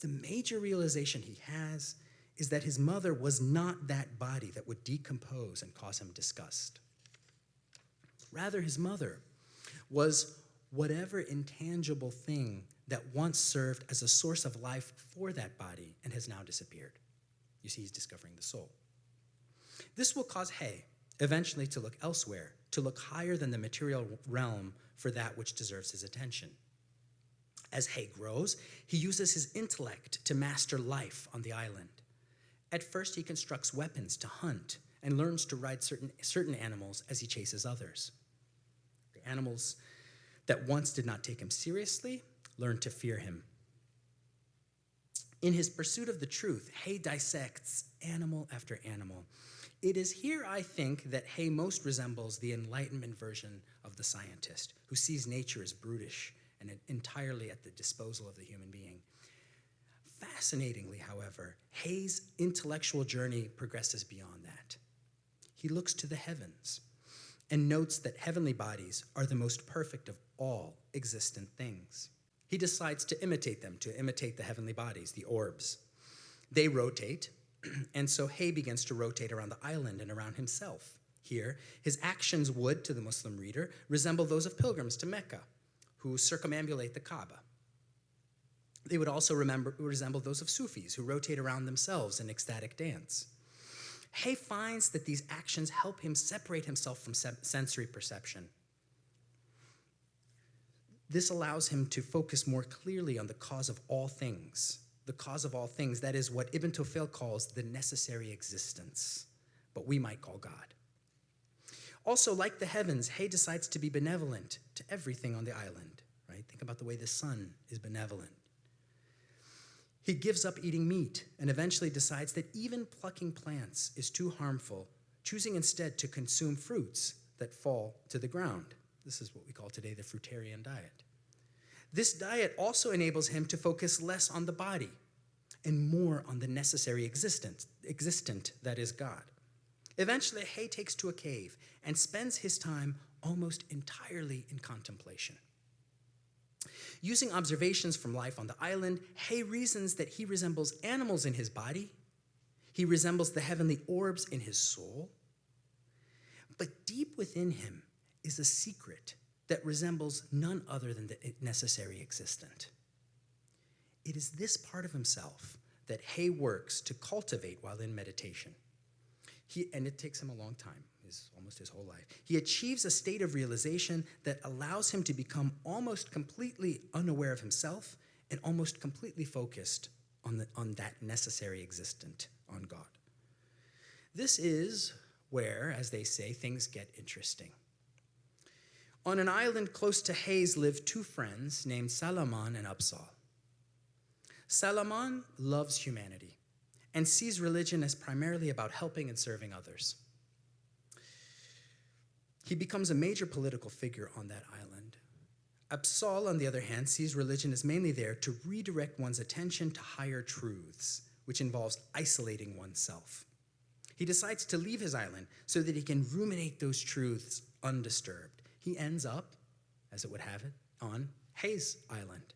the major realization he has is that his mother was not that body that would decompose and cause him disgust. Rather, his mother was whatever intangible thing that once served as a source of life for that body and has now disappeared. You see, he's discovering the soul. This will cause Hayy eventually to look elsewhere, to look higher than the material realm for that which deserves his attention. As Hayy grows, he uses his intellect to master life on the island. At first, he constructs weapons to hunt and learns to ride certain animals as he chases others. The animals that once did not take him seriously learn to fear him. In his pursuit of the truth, Hayy dissects animal after animal. It is here, I think, that Hayy most resembles the Enlightenment version of the scientist, who sees nature as brutish and entirely at the disposal of the human being. Fascinatingly, however, Hayy's intellectual journey progresses beyond that. He looks to the heavens and notes that heavenly bodies are the most perfect of all existent things. He decides to imitate them, to imitate the heavenly bodies, the orbs. They rotate, and so Hayy begins to rotate around the island and around himself. Here, his actions would, to the Muslim reader, resemble those of pilgrims to Mecca, who circumambulate the Kaaba. They would also resemble those of Sufis, who rotate around themselves in ecstatic dance. Hayy finds that these actions help him separate himself from sensory perception. This allows him to focus more clearly on the cause of all things. The cause of all things, that is what Ibn Tufayl calls the necessary existence, but we might call God. Also, like the heavens, Hayy decides to be benevolent to everything on the island, right? Think about the way the sun is benevolent. He gives up eating meat and eventually decides that even plucking plants is too harmful, choosing instead to consume fruits that fall to the ground. This is what we call today the fruitarian diet. This diet also enables him to focus less on the body and more on the necessary existent, that is God. Eventually, Hayy takes to a cave and spends his time almost entirely in contemplation. Using observations from life on the island, Hayy reasons that he resembles animals in his body, he resembles the heavenly orbs in his soul, but deep within him is a secret that resembles none other than the necessary existent. It is this part of himself that Hayy works to cultivate while in meditation. And it takes him a long time, almost his whole life. He achieves a state of realization that allows him to become almost completely unaware of himself and almost completely focused on that necessary existent, on God. This is where, as they say, things get interesting. On an island close to Hayy lived two friends named Salaman and Absal. Salaman loves humanity and sees religion as primarily about helping and serving others. He becomes a major political figure on that island. Absal, on the other hand, sees religion as mainly there to redirect one's attention to higher truths, which involves isolating oneself. He decides to leave his island so that he can ruminate those truths undisturbed. He ends up, as it would have it, on Hayy's island.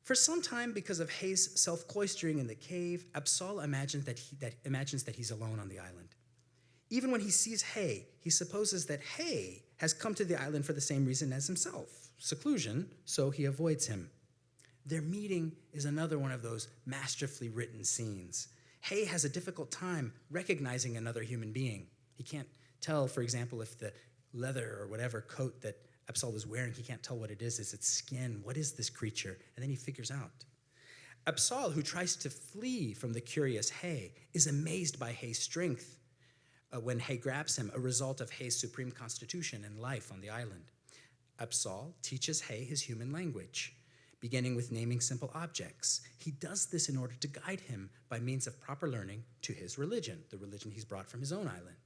For some time, because of Hayy's self-cloistering in the cave, Absal imagines that he's alone on the island. Even when he sees Hayy, he supposes that Hayy has come to the island for the same reason as himself, seclusion, so he avoids him. Their meeting is another one of those masterfully written scenes. Hayy has a difficult time recognizing another human being. He can't tell, for example, if the leather or whatever coat that Absal is wearing, he can't tell what it is. Is it skin? What is this creature? And then he figures out. Absal, who tries to flee from the curious Hayy, is amazed by Hayy's strength when Hayy grabs him, a result of Hayy's supreme constitution and life on the island. Absal teaches Hayy his human language, beginning with naming simple objects. He does this in order to guide him by means of proper learning to his religion, the religion he's brought from his own island.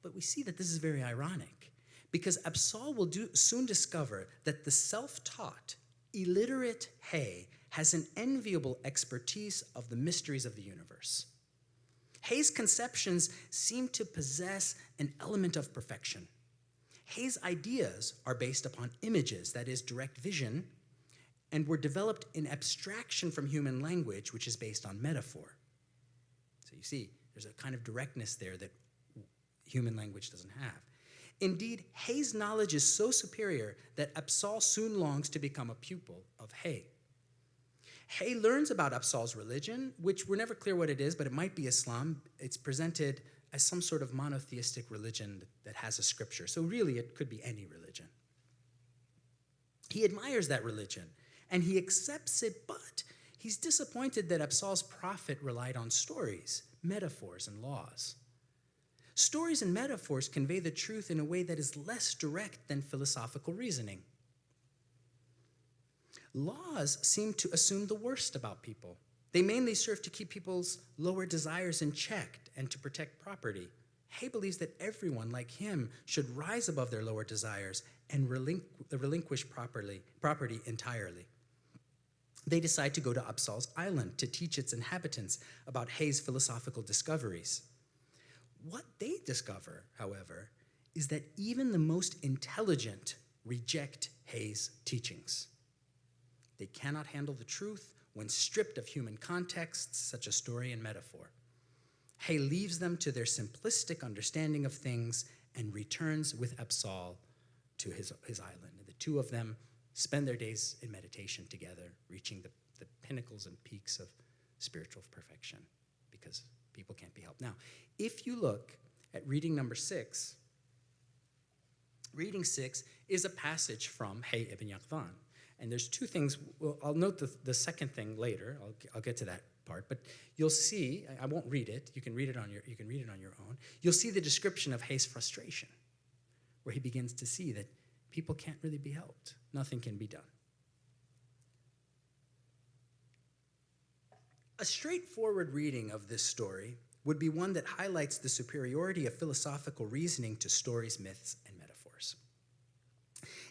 But we see that this is very ironic, because Absal will soon discover that the self-taught, illiterate Hayy has an enviable expertise of the mysteries of the universe. Hayy's conceptions seem to possess an element of perfection. Hayy's ideas are based upon images, that is, direct vision, and were developed in abstraction from human language, which is based on metaphor. So you see, there's a kind of directness there that human language doesn't have. Indeed, Hayy's knowledge is so superior that Absal soon longs to become a pupil of Hayy. Hayy learns about Absal's religion, which we're never clear what it is, but it might be Islam. It's presented as some sort of monotheistic religion that has a scripture. So really, it could be any religion. He admires that religion, and he accepts it, but he's disappointed that Absal's prophet relied on stories, metaphors, and laws. Stories and metaphors convey the truth in a way that is less direct than philosophical reasoning. Laws seem to assume the worst about people. They mainly serve to keep people's lower desires in check and to protect property. Hayy believes that everyone, like him, should rise above their lower desires and relinquish property entirely. They decide to go to Absal's island to teach its inhabitants about Hayy's philosophical discoveries. What they discover, however, is that even the most intelligent reject Hayy's teachings. They cannot handle the truth when stripped of human contexts, such as story and metaphor. Hayy leaves them to their simplistic understanding of things and returns with Absal to his island. And the two of them spend their days in meditation together, reaching the pinnacles and peaks of spiritual perfection, because people can't be helped. Now, if you look at reading number 6, Reading 6 is a passage from Hayy ibn Yaqzan. And there's two things. Well, I'll note the second thing later. I'll get to that part. But you'll see. I won't read it. You can read it on your own. You'll see the description of Hayy's frustration, where he begins to see that people can't really be helped. Nothing can be done. A straightforward reading of this story would be one that highlights the superiority of philosophical reasoning to stories, myths, and metaphors.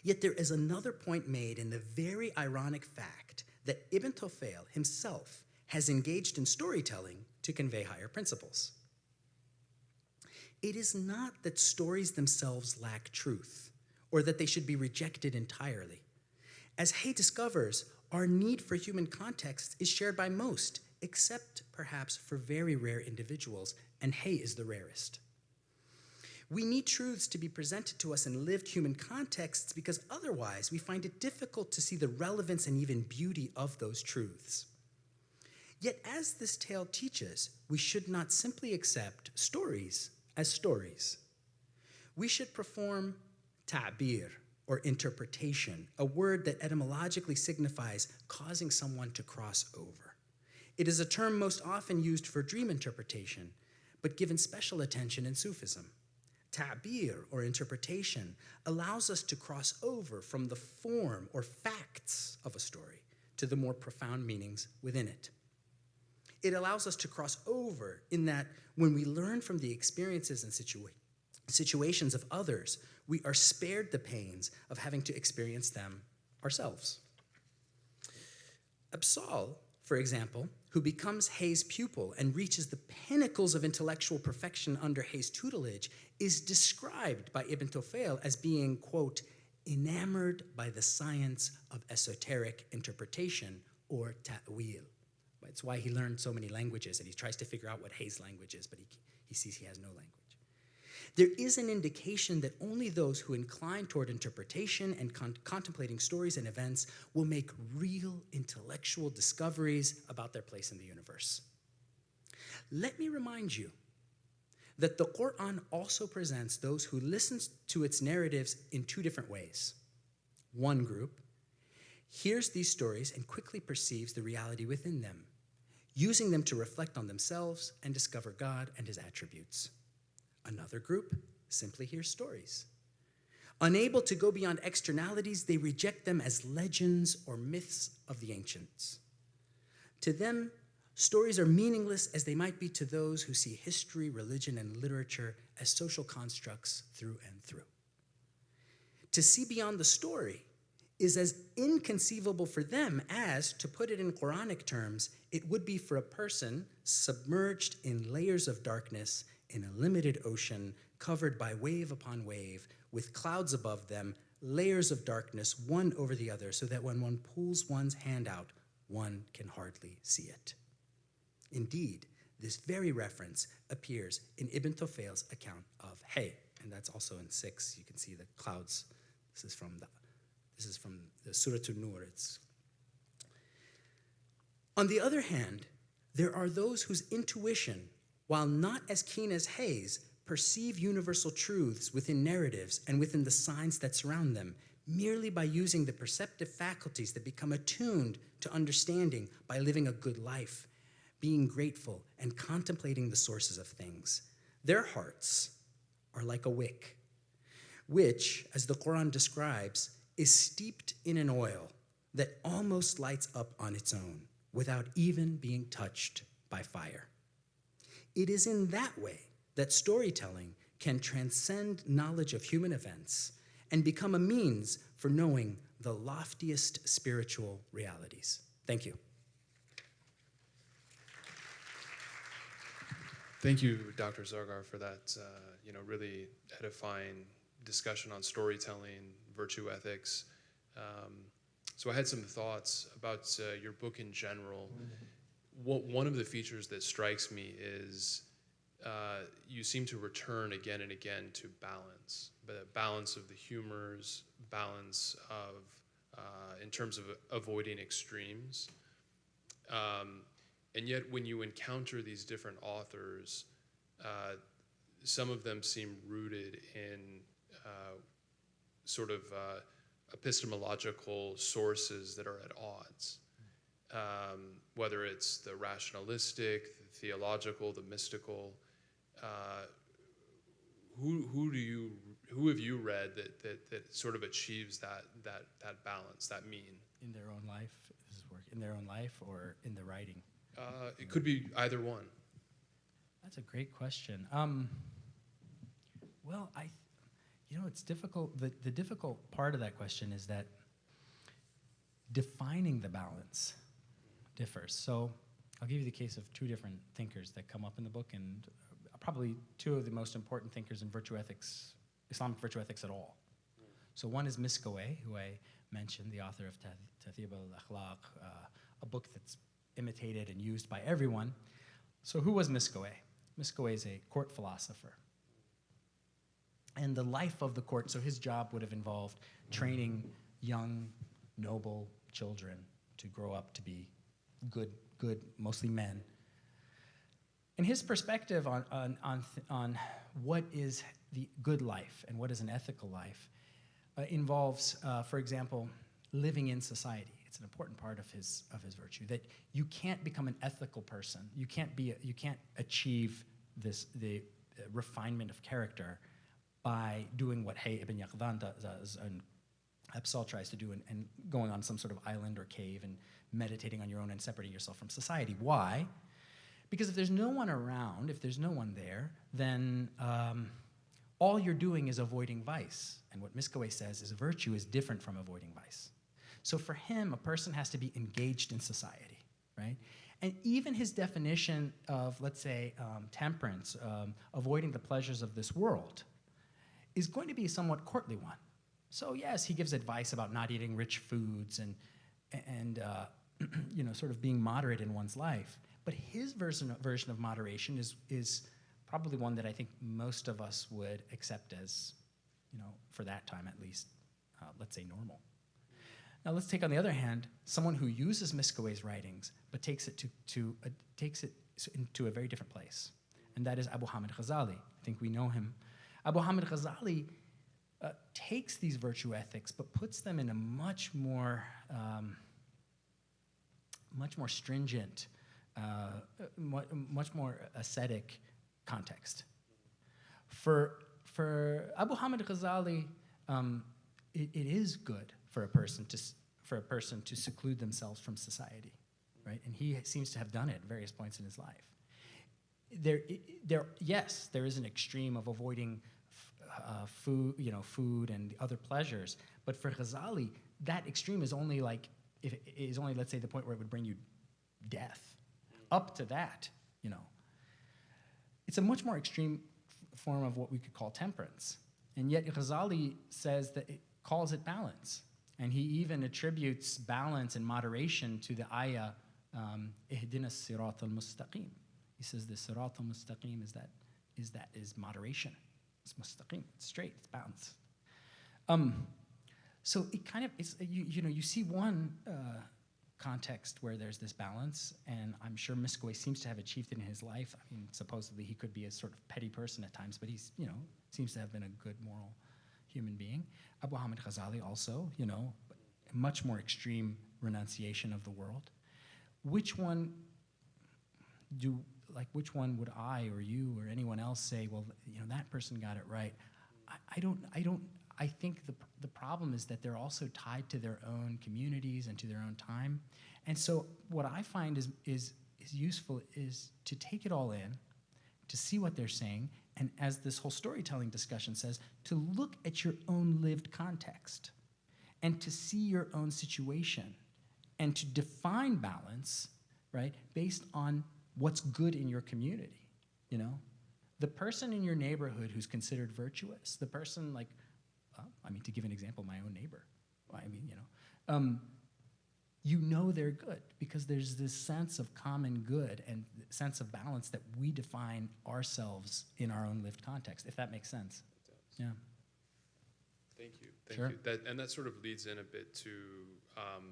Yet there is another point made in the very ironic fact that Ibn Tufayl himself has engaged in storytelling to convey higher principles. It is not that stories themselves lack truth, or that they should be rejected entirely. As Hayy discovers, our need for human context is shared by most, except perhaps for very rare individuals, and Hayy is the rarest. We need truths to be presented to us in lived human contexts because otherwise we find it difficult to see the relevance and even beauty of those truths. Yet as this tale teaches, we should not simply accept stories as stories. We should perform ta'bir, or interpretation, a word that etymologically signifies causing someone to cross over. It is a term most often used for dream interpretation, but given special attention in Sufism. Ta'bir, or interpretation, allows us to cross over from the form or facts of a story to the more profound meanings within it. It allows us to cross over in that when we learn from the experiences and situations of others, we are spared the pains of having to experience them ourselves. Absal, for example, who becomes Hayy's pupil and reaches the pinnacles of intellectual perfection under Hayy's tutelage, is described by Ibn Tufayl as being, quote, enamored by the science of esoteric interpretation, or ta'wil. That's why he learned so many languages, and he tries to figure out what Hayy's language is, but he sees he has no language. There is an indication that only those who incline toward interpretation and contemplating stories and events will make real intellectual discoveries about their place in the universe. Let me remind you that the Quran also presents those who listen to its narratives in two different ways. One group hears these stories and quickly perceives the reality within them, using them to reflect on themselves and discover God and his attributes. Another group simply hears stories. Unable to go beyond externalities, they reject them as legends or myths of the ancients. To them, stories are meaningless as they might be to those who see history, religion, and literature as social constructs through and through. To see beyond the story is as inconceivable for them as, to put it in Quranic terms, it would be for a person submerged in layers of darkness in a limited ocean covered by wave upon wave, with clouds above them, layers of darkness, one over the other, so that when one pulls one's hand out, one can hardly see it. Indeed, this very reference appears in Ibn Tufayl's account of Hayy, and that's also in 6. You can see the clouds. This is from the Surah An-Nur. On the other hand, there are those whose intuition, while not as keen as Hayy's, perceive universal truths within narratives and within the signs that surround them, merely by using the perceptive faculties that become attuned to understanding by living a good life, being grateful, and contemplating the sources of things. Their hearts are like a wick, which, as the Quran describes, is steeped in an oil that almost lights up on its own without even being touched by fire. It is in that way that storytelling can transcend knowledge of human events and become a means for knowing the loftiest spiritual realities. Thank you. Thank you, Dr. Zargar, for that really edifying discussion on storytelling, virtue ethics. So I had some thoughts about your book in general. One of the features that strikes me is you seem to return again and again to balance, but balance of the humors, balance of in terms of avoiding extremes. And yet when you encounter these different authors, some of them seem rooted in sort of epistemological sources that are at odds, whether it's the rationalistic, the theological, the mystical. Who have you read that sort of achieves that balance, that mean? In their own life, this is work in their own life or in the writing? It could be either one. That's a great question. Well, it's difficult. The difficult part of that question is that defining the balance differs. So I'll give you the case of two different thinkers that come up in the book, and probably two of the most important thinkers in virtue ethics, Islamic virtue ethics at all. So one is Miskawayh, who I mentioned, the author of Tahdhib al-Akhlaq, a book that's imitated and used by everyone. So who was Miskawayh? Miskawayh is a court philosopher. And the life of the court, so his job would have involved training young, noble children to grow up to be good, mostly men. And his perspective on what is the good life and what is an ethical life involves, for example, living in society. It's an important part of his virtue, that you can't become an ethical person. You can't achieve the refinement of character by doing what Hayy ibn Yaqzan does and Absal tries to do, and going on some sort of island or cave and meditating on your own and separating yourself from society. Why? Because if there's no one around, if there's no one there, then all you're doing is avoiding vice. And what Miskawayh says is virtue is different from avoiding vice. So for him, a person has to be engaged in society, right? And even his definition of, let's say, temperance, avoiding the pleasures of this world, is going to be a somewhat courtly one. So yes, he gives advice about not eating rich foods and sort of being moderate in one's life. But his version of moderation is probably one that I think most of us would accept as, for that time at least, let's say normal. Now let's take on the other hand someone who uses Miskawayh's writings but takes it into a very different place, and that is Abu Hamid Ghazali. I think we know him. Abu Hamid Ghazali takes these virtue ethics but puts them in a much more stringent, much more ascetic context. For Abu Hamid Ghazali, it is good for a person to seclude themselves from society, right? And he seems to have done it at various points in his life. Yes, there is an extreme of avoiding food and other pleasures, but for Ghazali, that extreme is only let's say the point where it would bring you death. Up to that, it's a much more extreme form of what we could call temperance, and yet Ghazali says that it calls it balance, and he even attributes balance and moderation to the ayah Ihdina as-sirat al-mustaqim. He says the sirat al-mustaqim is moderation. It's mustaqim, it's straight, it's balanced. So it kind of, you see one context where there's this balance, and I'm sure Miskawayh seems to have achieved it in his life. I mean, supposedly he could be a sort of petty person at times, but he's, seems to have been a good moral human being. Abu Hamid Ghazali also, a much more extreme renunciation of the world. Which one would I or you or anyone else say, well, that person got it right? I think the problem is that they're also tied to their own communities and to their own time. And so what I find is useful is to take it all in, to see what they're saying, and as this whole storytelling discussion says, to look at your own lived context and to see your own situation and to define balance, right, based on what's good in your community, The person in your neighborhood who's considered virtuous, the person to give an example, my own neighbor, they're good because there's this sense of common good and sense of balance that we define ourselves in our own lived context, if that makes sense. Yeah. Thank you. That sort of leads in a bit to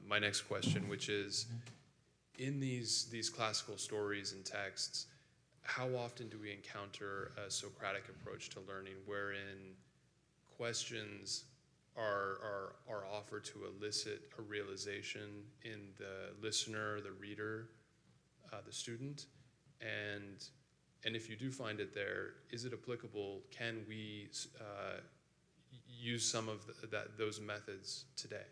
my next question, which is, in these classical stories and texts, how often do we encounter a Socratic approach to learning wherein questions are offered to elicit a realization in the listener, the reader, the student, and if you do find it there, is it applicable? Can we use some of those methods today?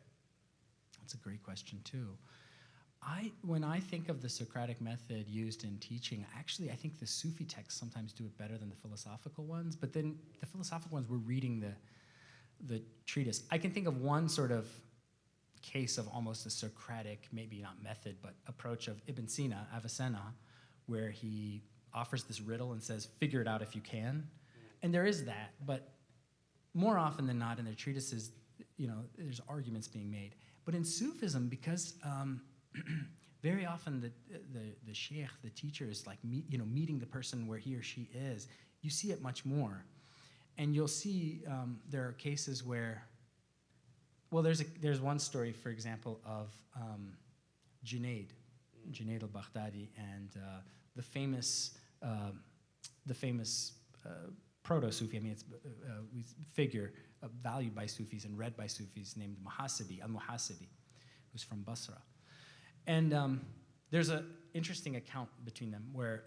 That's a great question too. When I think of the Socratic method used in teaching, actually I think the Sufi texts sometimes do it better than the philosophical ones, but then the philosophical ones, we're reading the treatise. I can think of one sort of case of almost a Socratic, maybe not method, but approach of Ibn Sina, Avicenna, where he offers this riddle and says, figure it out if you can. And there is that, but more often than not in their treatises, there's arguments being made. But in Sufism, because very often the sheikh, the teacher, is like meeting the person where he or she is, you see it much more. And you'll see there are cases where, well, there's one story, for example, of Junaid al-Baghdadi, and the famous proto-Sufi, it's a figure valued by Sufis and read by Sufis named al-Muhasibi, who's from Basra. And there's an interesting account between them where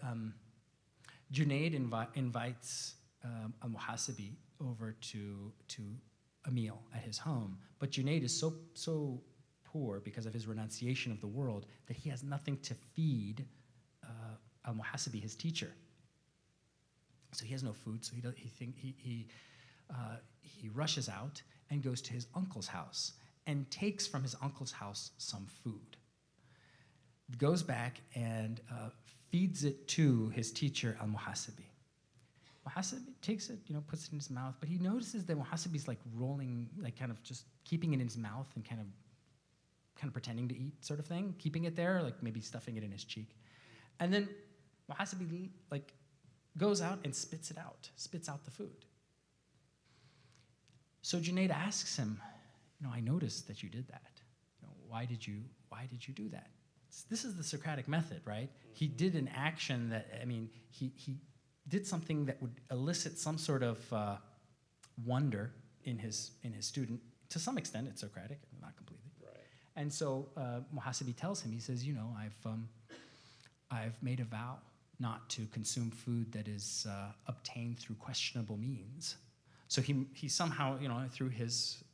Junaid invites al-Muhasibi over to a meal at his home, but Junaid is so poor because of his renunciation of the world that he has nothing to feed al-Muhasibi, his teacher. So he has no food, so he rushes out and goes to his uncle's house and takes from his uncle's house some food. Goes back and feeds it to his teacher, al-Muhasibi. Muhasibi takes it, puts it in his mouth, but he notices that Muhasibi's like rolling, like kind of just keeping it in his mouth and kind of pretending to eat, sort of thing, keeping it there, like maybe stuffing it in his cheek. And then Muhasibi like goes out and spits out the food. So Junaid asks him, I noticed that you did that. Why did you do that? This is the Socratic method, right? He did an action that, he did something that would elicit some sort of wonder in his student. To some extent, it's Socratic, not completely. Right. And so Muhasibi tells him, he says, I've made a vow not to consume food that is obtained through questionable means. So he somehow, through his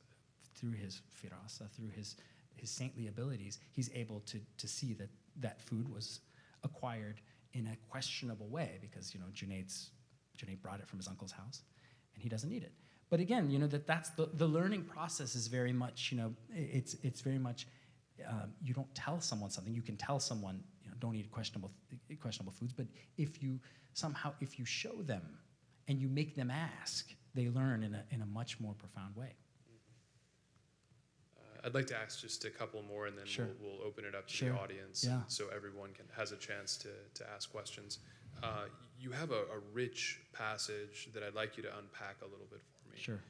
firasa, through his saintly abilities, he's able to see that food was acquired in a questionable way because, Junaid brought it from his uncle's house and he doesn't eat it. But again, that's the learning process is very much, it's very much, you don't tell someone something. You can tell someone, don't eat questionable foods, but if you show them and you make them ask, they learn in a much more profound way. I'd like to ask just a couple more, and then Sure. we'll open it up to Sure. the audience, Yeah. so everyone has a chance to ask questions. You have a rich passage that I'd like you to unpack a little bit for me. Sure.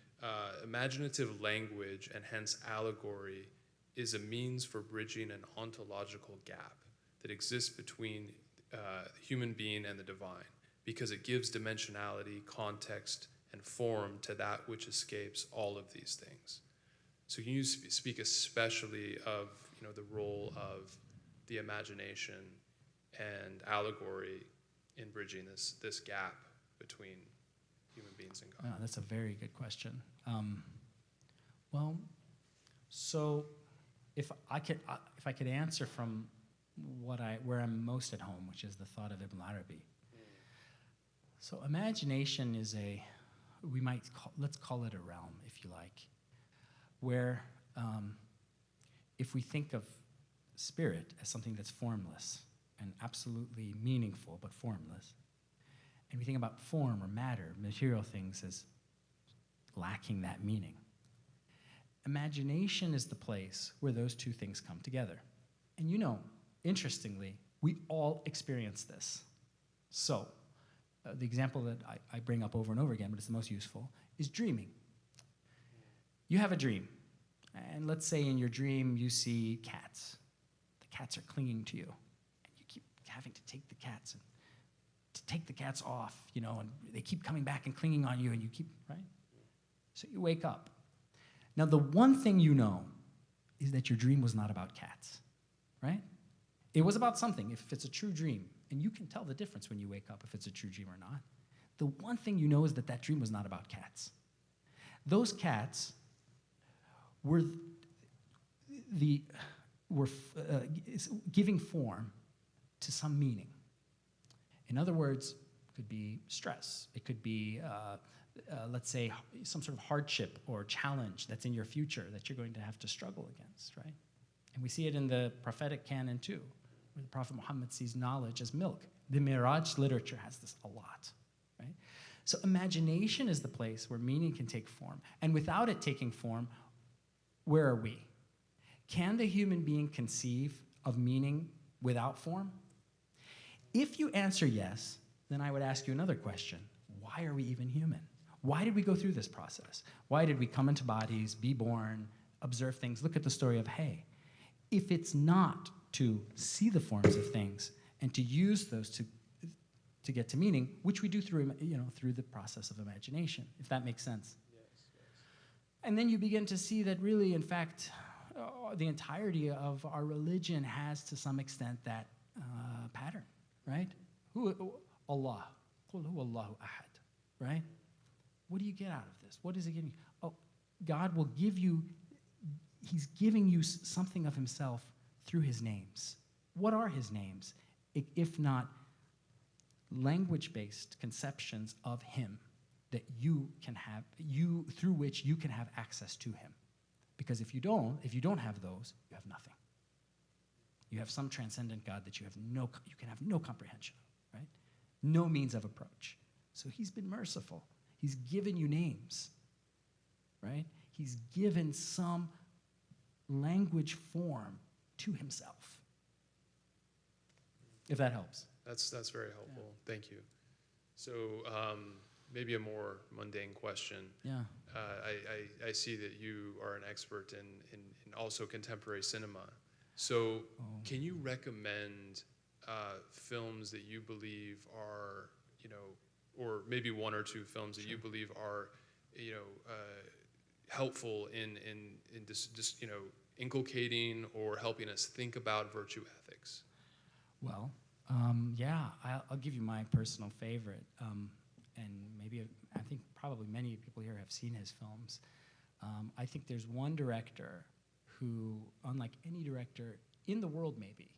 Imaginative language, and hence allegory, is a means for bridging an ontological gap that exists between the human being and the divine, because it gives dimensionality, context, and form to that which escapes all of these things. So can you speak especially of the role of the imagination and allegory in bridging this gap between human beings and God? Oh, that's a very good question. So if I could answer from where I'm most at home, which is the thought of Ibn Arabi. So imagination is let's call it a realm, if you like, where if we think of spirit as something that's formless and absolutely meaningful but formless, and we think about form or matter, material things, as lacking that meaning, imagination is the place where those two things come together. And interestingly, we all experience this. So the example that I bring up over and over again, but it's the most useful, is dreaming. You have a dream, and let's say in your dream you see cats. The cats are clinging to you, and you keep having to take the cats off, and they keep coming back and clinging on you, and you keep, right? So you wake up. Now, the one thing you know is that your dream was not about cats, right? It was about something, if it's a true dream. And you can tell the difference when you wake up if it's a true dream or not. The one thing you know is that that dream was not about cats. Those cats were giving form to some meaning. In other words, it could be stress. It could be, let's say, some sort of hardship or challenge that's in your future that you're going to have to struggle against, right? And we see it in the prophetic canon too, where the Prophet Muhammad sees knowledge as milk. The Miraj literature has this a lot, right? So imagination is the place where meaning can take form. And without it taking form, where are we? Can the human being conceive of meaning without form? If you answer yes, then I would ask you another question. Why are we even human? Why did we go through this process? Why did we come into bodies, be born, observe things? Look at the story of Hayy. If it's not to see the forms of things and to use those to get to meaning, which we do through the process of imagination, if that makes sense. Yes. And then you begin to see that really, in fact, the entirety of our religion has to some extent that pattern, right? Allah. Qul huwa Allahu ahad, right? What do you get out of this? What is it giving you? Oh, God will give you, he's giving you something of himself through his names. What are his names, if not language-based conceptions of him that you can have, through which you can have access to him? Because if you don't have those, you have nothing. You have some transcendent God that you can have no comprehension of, right? No means of approach. So he's been merciful. He's given you names, right? He's given some language form to himself. If that helps. That's very helpful. Yeah. Thank you. So maybe a more mundane question. Yeah. I see that you are an expert in also contemporary cinema. So can you recommend films that you believe are, or maybe one or two films that you believe are, helpful in just inculcating or helping us think about virtue ethics? Well, yeah, I'll give you my personal favorite, and maybe I think probably many people here have seen his films. I think there's one director who, unlike any director in the world maybe,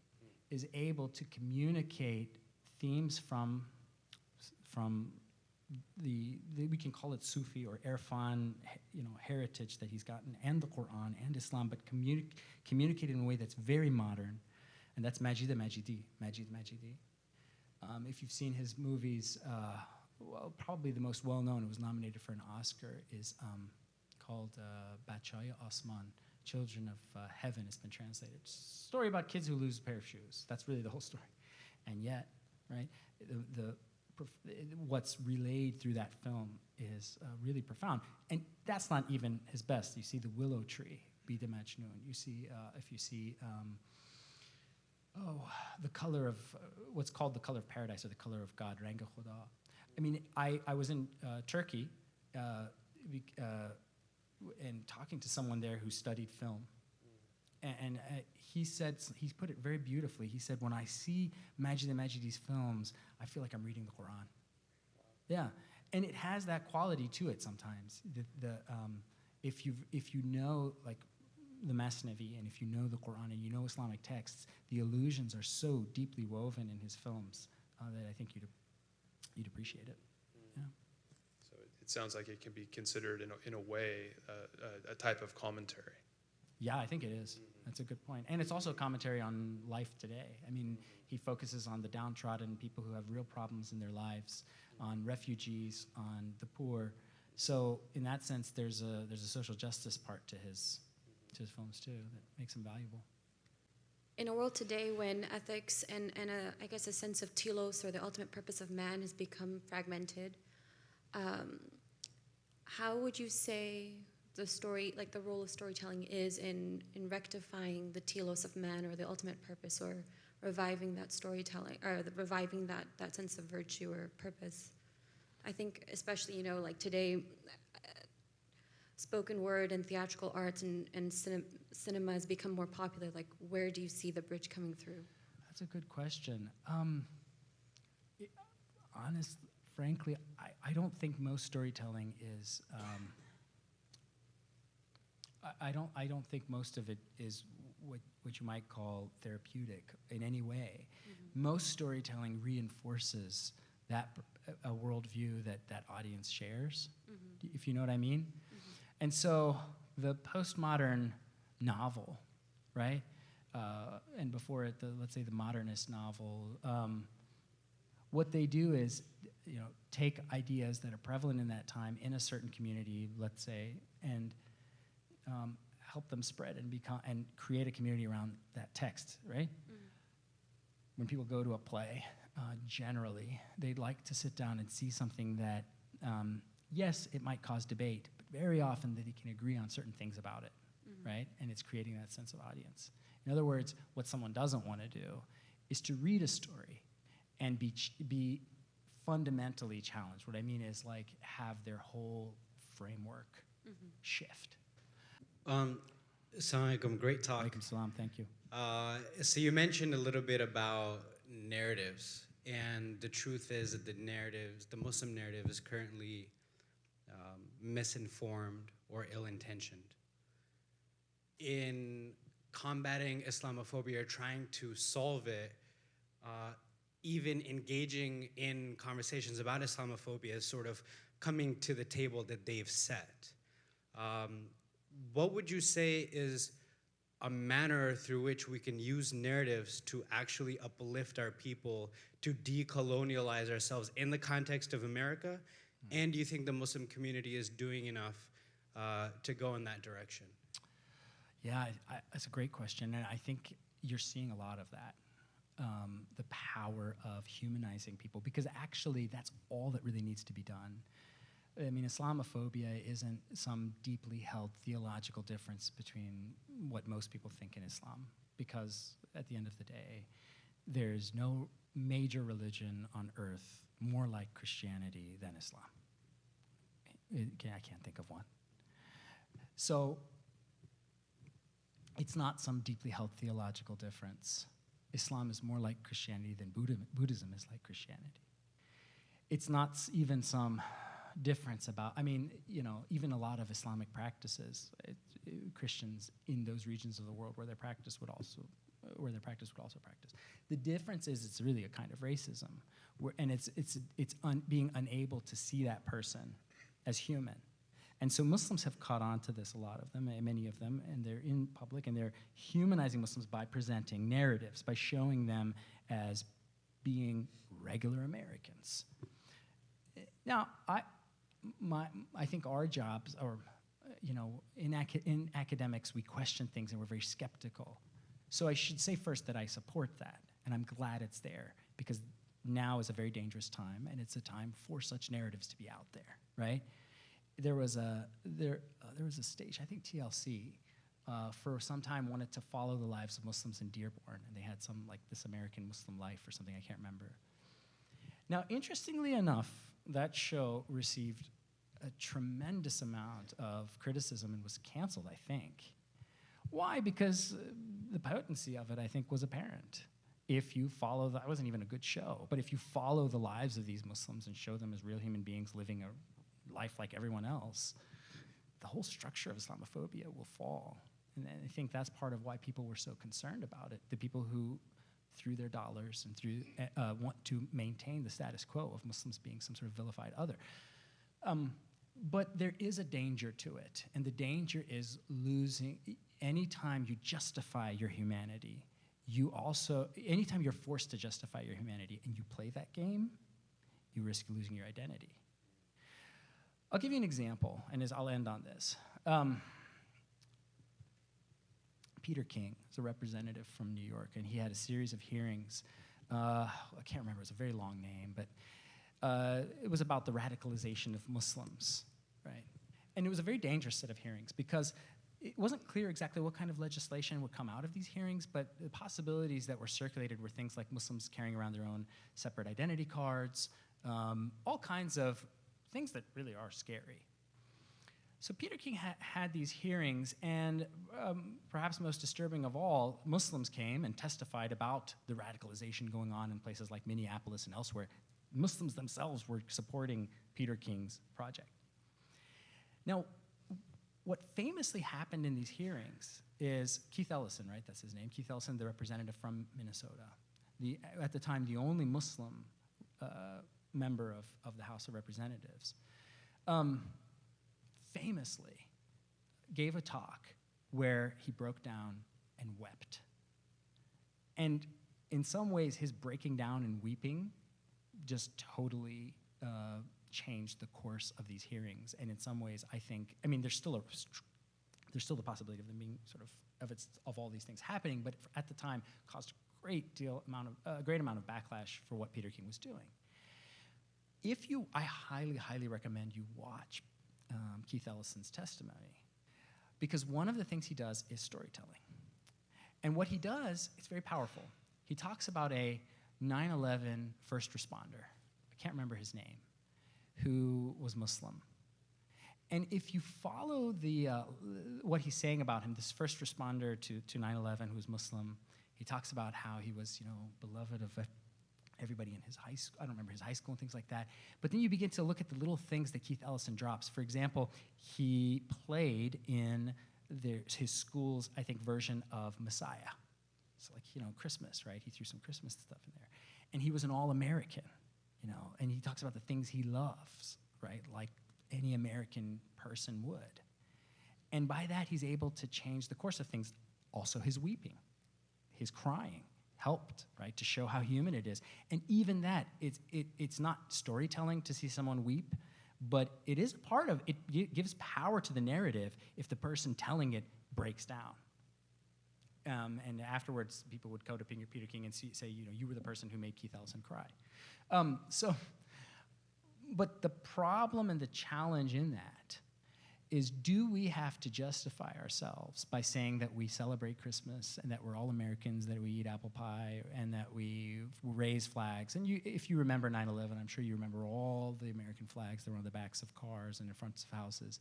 is able to communicate themes from the we can call it Sufi or Irfan, heritage that he's gotten, and the Quran and Islam, but communicate in a way that's very modern, and that's Majid Majidi. If you've seen his movies, well, probably the most well-known, it was nominated for an Oscar, is called Bachaya Osman, Children of Heaven. It's been translated. It's a story about kids who lose a pair of shoes. That's really the whole story. And yet, right, what's relayed through that film is really profound. And that's not even his best. You see the willow tree, Bid Majnoon. You see, if you see, the color of, what's called the color of paradise or the color of God, Ranga Khuda. I mean, I was in Turkey and talking to someone there who studied film. And he said, he put it very beautifully. He said, when I see Majid Majidi's films, I feel like I'm reading the Quran. Yeah, and it has that quality to it sometimes. If you know, like, the Masnavi, and if you know the Quran and you know Islamic texts, the allusions are so deeply woven in his films that I think you'd appreciate it. Yeah. So it sounds like it can be considered in a way a type of commentary. Yeah, I think it is. That's a good point. And it's also a commentary on life today. I mean, he focuses on the downtrodden, people who have real problems in their lives, on refugees, on the poor. So in that sense, there's a social justice part to his films too that makes them valuable. In a world today when ethics and I guess a sense of telos, or the ultimate purpose of man, has become fragmented, how would you say the role of storytelling is in rectifying the telos of man, or the ultimate purpose, or reviving that storytelling, or reviving that sense of virtue or purpose? I think especially, like today, spoken word and theatrical arts and cinema has become more popular, like where do you see the bridge coming through? That's a good question. Frankly, I don't think most storytelling is. I don't think most of it is what you might call therapeutic in any way. Mm-hmm. Most storytelling reinforces a worldview that audience shares, mm-hmm. if you know what I mean. Mm-hmm. And so the postmodern novel, right, and before it, let's say the modernist novel, what they do is, take ideas that are prevalent in that time in a certain community, let's say, and help them spread and create a community around that text, right? Mm. When people go to a play, generally, they'd like to sit down and see something that, yes, it might cause debate, but very often that they can agree on certain things about it, right? And it's creating that sense of audience. In other words, what someone doesn't want to do is to read a story and be fundamentally challenged. What I mean is like have their whole framework shift. Assalamu alaikum, great talk. Alaikum salam, thank you. So you mentioned a little bit about narratives, and the truth is that the Muslim narrative is currently misinformed or ill-intentioned. In combating Islamophobia or trying to solve it, even engaging in conversations about Islamophobia is sort of coming to the table that they've set. What would you say is a manner through which we can use narratives to actually uplift our people, to decolonialize ourselves in the context of America? And do you think the Muslim community is doing enough to go in that direction? Yeah, that's a great question, and I think you're seeing a lot of that. The power of humanizing people, because actually that's all that really needs to be done. I mean, Islamophobia isn't some deeply held theological difference between what most people think in Islam, because at the end of the day, there's no major religion on earth more like Christianity than Islam. I can't think of one. So it's not some deeply held theological difference. Islam is more like Christianity than Buddhism is like Christianity. It's not even some difference about, even a lot of Islamic practices, Christians in those regions of the world where their practice would also practice. The difference is it's really a kind of racism, and it's being unable to see that person as human. And so Muslims have caught on to this, a lot of them, many of them, and they're in public, and they're humanizing Muslims by presenting narratives, by showing them as being regular Americans. Now, I think our jobs, or in academics, we question things and we're very skeptical. So I should say first that I support that, and I'm glad it's there, because now is a very dangerous time, and it's a time for such narratives to be out there, right? There was a stage, I think TLC, for some time wanted to follow the lives of Muslims in Dearborn, and they had some like This American Muslim Life or something, I can't remember. Now, interestingly enough, that show received a tremendous amount of criticism and was canceled, I think. Why? Because the potency of it, I think, was apparent. If you follow, that wasn't even a good show, but if you follow the lives of these Muslims and show them as real human beings living a life like everyone else, the whole structure of Islamophobia will fall. And I think that's part of why people were so concerned about it. The people who threw their dollars and want to maintain the status quo of Muslims being some sort of vilified other. But there is a danger to it, and the danger is losing. Anytime you justify your humanity, anytime you're forced to justify your humanity and you play that game, you risk losing your identity. I'll give you an example, and I'll end on this. Peter King is a representative from New York, and he had a series of hearings. I can't remember, it's a very long name, but it was about the radicalization of Muslims, right? And it was a very dangerous set of hearings because it wasn't clear exactly what kind of legislation would come out of these hearings, but the possibilities that were circulated were things like Muslims carrying around their own separate identity cards, all kinds of things that really are scary. So Peter King had these hearings, and perhaps most disturbing of all, Muslims came and testified about the radicalization going on in places like Minneapolis and elsewhere. Muslims themselves were supporting Peter King's project. Now, what famously happened in these hearings is Keith Ellison, right? That's his name. Keith Ellison, the representative from Minnesota, at the time the only Muslim member of the House of Representatives, famously gave a talk where he broke down and wept. And in some ways, his breaking down and weeping just totally changed the course of these hearings. And in some ways, I think, I mean, there's still the possibility of them being sort of all these things happening, but at the time caused a great amount of backlash for what Peter King was doing. I highly, highly recommend you watch Keith Ellison's testimony, because one of the things he does is storytelling. And what he does, it's very powerful. He talks about a 9/11 first responder, I can't remember his name, who was Muslim. And if you follow what he's saying about him, this first responder to 9/11 who was Muslim, he talks about how he was, beloved of everybody in his high school. I don't remember his high school and things like that. But then you begin to look at the little things that Keith Ellison drops. For example, he played in his school's, I think, version of Messiah. So Christmas, right? He threw some Christmas stuff in there. And he was an all-American, and he talks about the things he loves, right? Like any American person would. And by that, he's able to change the course of things. Also his weeping, his crying helped, right, to show how human it is. And even that, it's not storytelling to see someone weep, but it is part of, it gives power to the narrative if the person telling it breaks down. And afterwards, people would go to Peter King and say, you were the person who made Keith Ellison cry. But the problem and the challenge in that is, do we have to justify ourselves by saying that we celebrate Christmas and that we're all Americans, that we eat apple pie, and that we raise flags? And if you remember 9/11, I'm sure you remember all the American flags that were on the backs of cars and in fronts of houses.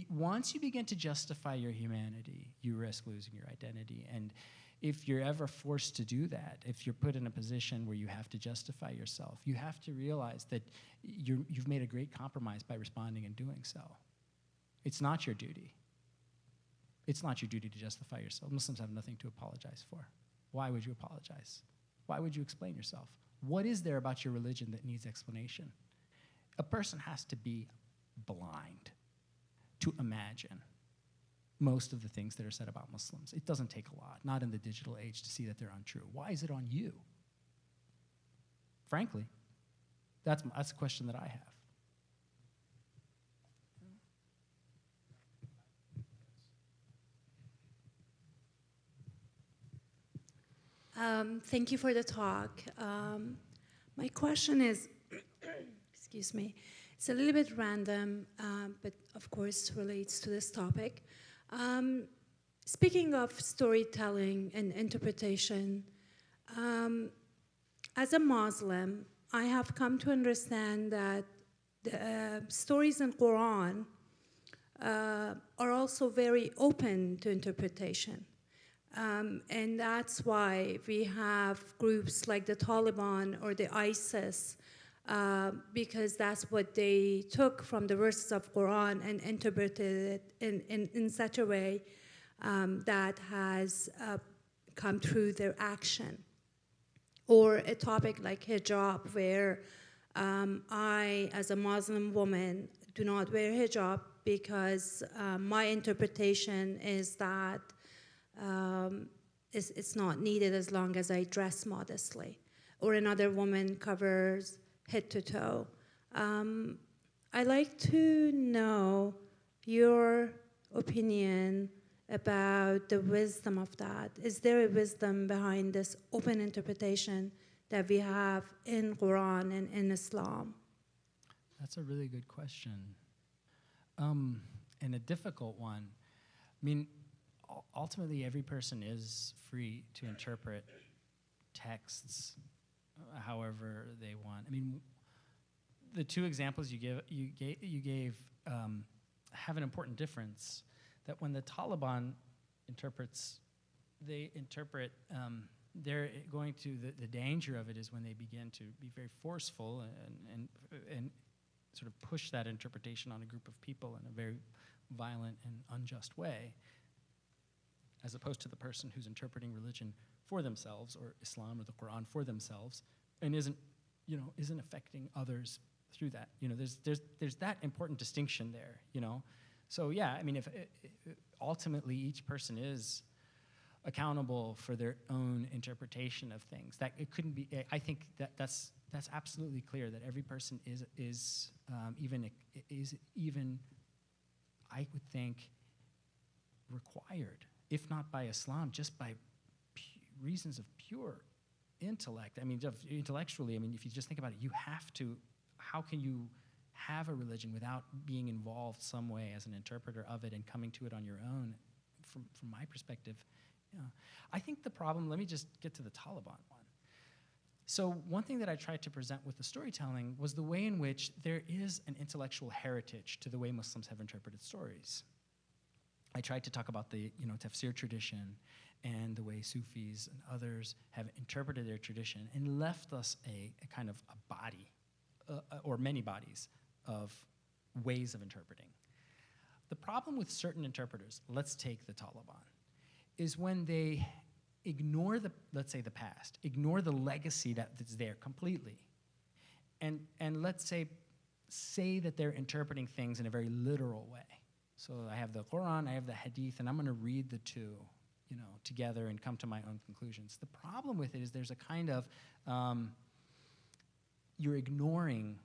Once you begin to justify your humanity, you risk losing your identity. And if you're ever forced to do that, if you're put in a position where you have to justify yourself, you have to realize that you've made a great compromise by responding and doing so. It's not your duty. It's not your duty to justify yourself. Muslims have nothing to apologize for. Why would you apologize? Why would you explain yourself? What is there about your religion that needs explanation? A person has to be blind to imagine most of the things that are said about Muslims. It doesn't take a lot, not in the digital age, to see that they're untrue. Why is it on you? Frankly, that's a question that I have. Thank you for the talk. My question is, excuse me, it's a little bit random, but of course relates to this topic. Speaking of storytelling and interpretation, as a Muslim, I have come to understand that the stories in Quran are also very open to interpretation. And that's why we have groups like the Taliban or the ISIS, because that's what they took from the verses of Quran and interpreted it in such a way that has come through their action. Or a topic like hijab, where I, as a Muslim woman, do not wear hijab because my interpretation is that it's not needed as long as I dress modestly. Or another woman covers head to toe. I'd like to know your opinion about the wisdom of that. Is there a wisdom behind this open interpretation that we have in Quran and in Islam? That's a really good question, and a difficult one. I mean, ultimately, every person is free to interpret texts however they want. I mean, the two examples you gave have an important difference, that when the Taliban interprets, they interpret, they're going to, the danger of it is when they begin to be very forceful and sort of push that interpretation on a group of people in a very violent and unjust way, as opposed to the person who's interpreting religion for themselves, or Islam or the Quran for themselves, and isn't affecting others through that. There's that important distinction there, So yeah, I mean, if ultimately each person is accountable for their own interpretation of things, that it couldn't be. I think that's absolutely clear, that every person is even I would think required, if not by Islam, just by reasons of pure intellect. I mean, intellectually, I mean, if you just think about it, you have to. How can you have a religion without being involved some way as an interpreter of it and coming to it on your own? From my perspective, I think the problem. Let me just get to the Taliban one. So one thing that I tried to present with the storytelling was the way in which there is an intellectual heritage to the way Muslims have interpreted stories. I tried to talk about the tafsir tradition and the way Sufis and others have interpreted their tradition and left us a kind of a body, or many bodies, of ways of interpreting. The problem with certain interpreters, let's take the Taliban, is when they ignore let's say the past, ignore the legacy that's there completely, and let's say that they're interpreting things in a very literal way. So I have the Quran, I have the Hadith, and I'm going to read the two, together and come to my own conclusions. The problem with it is there's a kind of you're ignoring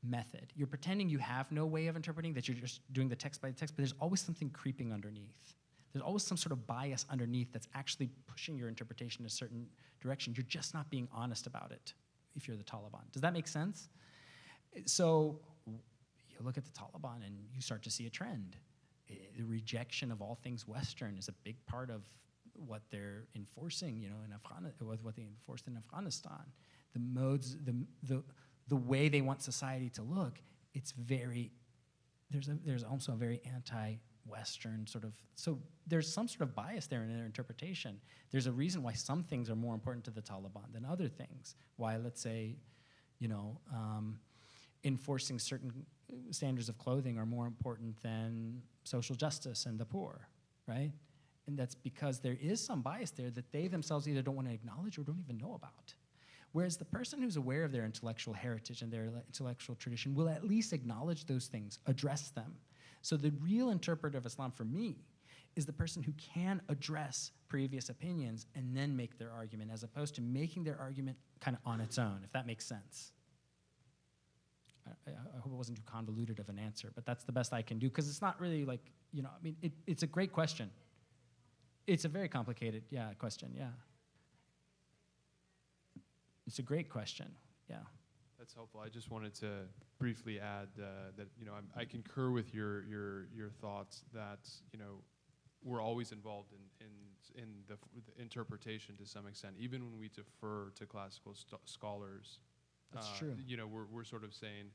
method. You're pretending you have no way of interpreting, that you're just doing the text by the text, but there's always something creeping underneath. There's always some sort of bias underneath that's actually pushing your interpretation in a certain direction. You're just not being honest about it if you're the Taliban. Does that make sense? So you look at the Taliban and you start to see a trend. The rejection of all things Western is a big part of what they're enforcing, in Afghanistan, what they enforced in Afghanistan. The modes, the way they want society to look, it's very, there's also a very anti-Western sort of, so there's some sort of bias there in their interpretation. There's a reason why some things are more important to the Taliban than other things. Why, let's say, enforcing certain standards of clothing are more important than social justice and the poor, right? And that's because there is some bias there that they themselves either don't want to acknowledge or don't even know about. Whereas the person who's aware of their intellectual heritage and their intellectual tradition will at least acknowledge those things, address them. So the real interpreter of Islam for me is the person who can address previous opinions and then make their argument, as opposed to making their argument kind of on its own, if that makes sense. I hope it wasn't too convoluted of an answer, but that's the best I can do, because it's not really like, it's a great question. It's a very complicated, question, It's a great question, That's helpful. I just wanted to briefly add that I concur with your thoughts that we're always involved in the interpretation to some extent, even when we defer to classical scholars. That's true. We're sort of saying,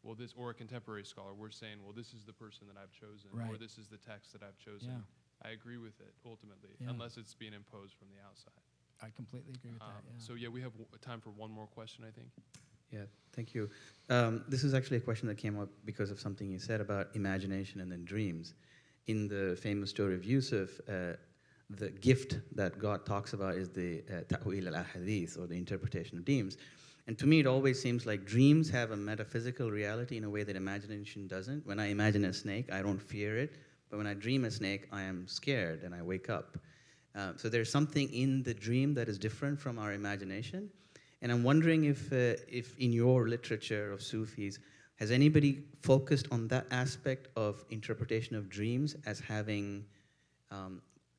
well, this, or a contemporary scholar, we're saying, well, this is the person that I've chosen, right, or this is the text that I've chosen. Yeah. I agree with it ultimately, Yeah, unless it's being imposed from the outside. I completely agree with that. So we have time for one more question, I think. Yeah, thank you. This is actually a question that came up because of something you said about imagination and then dreams. In the famous story of Yusuf, the gift that God talks about is the ta'wil al-ahadith, or the interpretation of dreams. And to me, it always seems like dreams have a metaphysical reality in a way that imagination doesn't. When I imagine a snake, I don't fear it. But when I dream a snake, I am scared and I wake up. So there's something in the dream that is different from our imagination. And I'm wondering if in your literature of Sufis, has anybody focused on that aspect of interpretation of dreams as having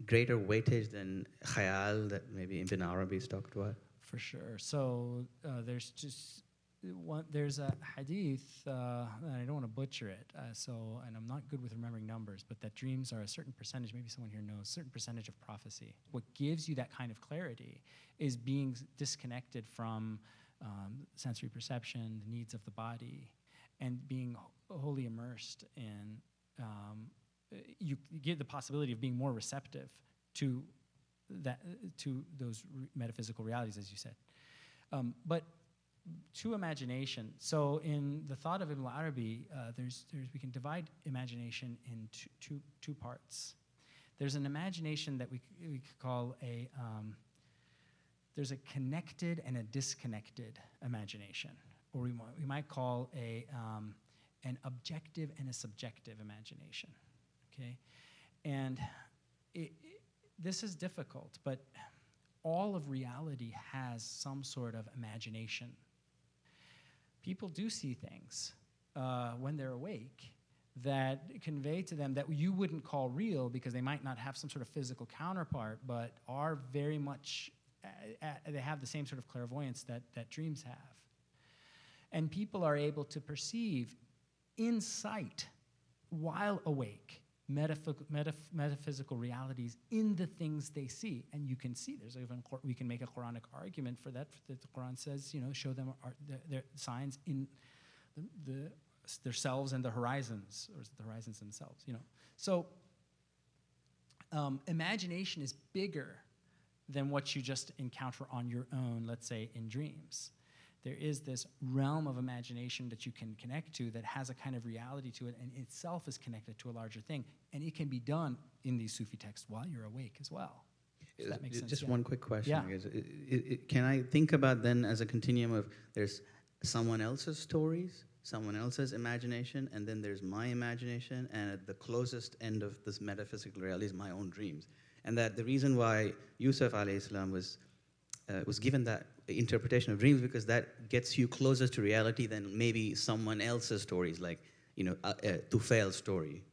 greater weightage than khayal that maybe Ibn Arabi's talked about? For sure. So there's a hadith, and I don't want to butcher it, and I'm not good with remembering numbers, but that dreams are a certain percentage, maybe someone here knows, a certain percentage of prophecy. What gives you that kind of clarity is being disconnected from sensory perception, the needs of the body, and being wholly immersed in you give the possibility of being more receptive to those metaphysical realities, as you said. But to imagination, so in the thought of Ibn al-Arabi, we can divide imagination into two parts. There's an imagination that we could call there's a connected and a disconnected imagination, or we might call an objective and a subjective imagination, okay? And this is difficult, but all of reality has some sort of imagination. People do see things when they're awake that convey to them that you wouldn't call real because they might not have some sort of physical counterpart, but are very much, they have the same sort of clairvoyance that dreams have. And people are able to perceive insight while awake, metaphysical realities in the things they see. And you can see, we can make a Quranic argument for that the Quran says, show them their signs in themselves and the horizons, or the horizons themselves, So imagination is bigger than what you just encounter on your own, let's say, in dreams. There is this realm of imagination that you can connect to that has a kind of reality to it and itself is connected to a larger thing. And it can be done in these Sufi texts while you're awake as well. If that makes sense. Just one quick question. Yeah. I guess. Can I think about then as a continuum of there's someone else's stories, someone else's imagination, and then there's my imagination, and at the closest end of this metaphysical reality is my own dreams. And that the reason why Yusuf alayhi salam was given that interpretation of dreams because that gets you closer to reality than maybe someone else's stories, like Tufayl story,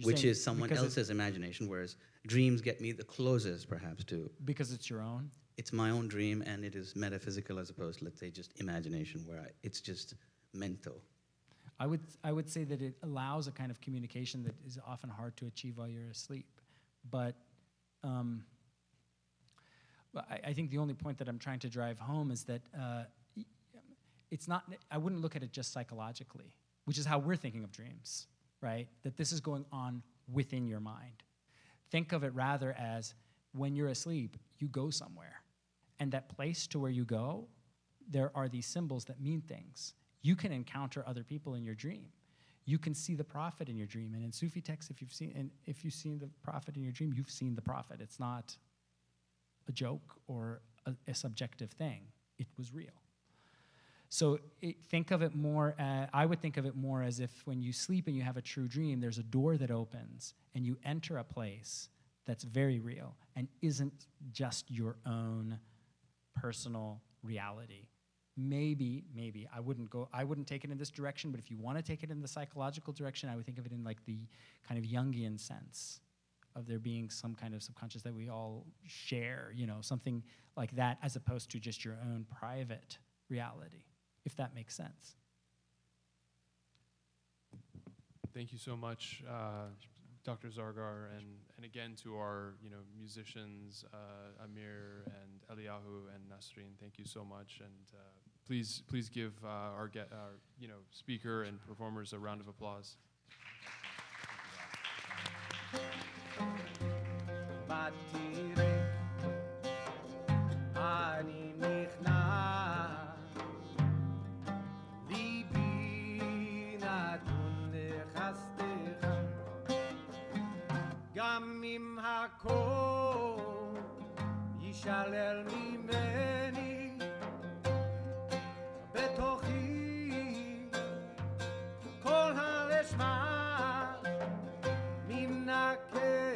which is someone else's imagination, whereas dreams get me the closest, perhaps, to. Because it's your own? It's my own dream, and it is metaphysical as opposed to, let's say, just imagination, where it's just mental. I would say that it allows a kind of communication that is often hard to achieve while you're asleep. But I think the only point that I'm trying to drive home is that it's not, I wouldn't look at it just psychologically, which is how we're thinking of dreams, right? That this is going on within your mind. Think of it rather as when you're asleep, you go somewhere. And that place to where you go, there are these symbols that mean things. You can encounter other people in your dream. You can see the prophet in your dream. And in Sufi texts, if you've seen the prophet in your dream, you've seen the prophet. It's not a joke or a subjective thing. It was real. So think of it more, I would think of it more as if when you sleep and you have a true dream, there's a door that opens and you enter a place that's very real and isn't just your own personal reality. Maybe, I wouldn't take it in this direction, but if you want to take it in the psychological direction, I would think of it in like the kind of Jungian sense of there being some kind of subconscious that we all share, something like that, as opposed to just your own private reality, if that makes sense. Thank you so much, Dr. Zargar, and again to our musicians, Amir and Eliyahu and Nasreen. Thank you so much, and please give our speaker and performers a round of applause. ישלל ממני בתוכי כל הרשמה ממנקה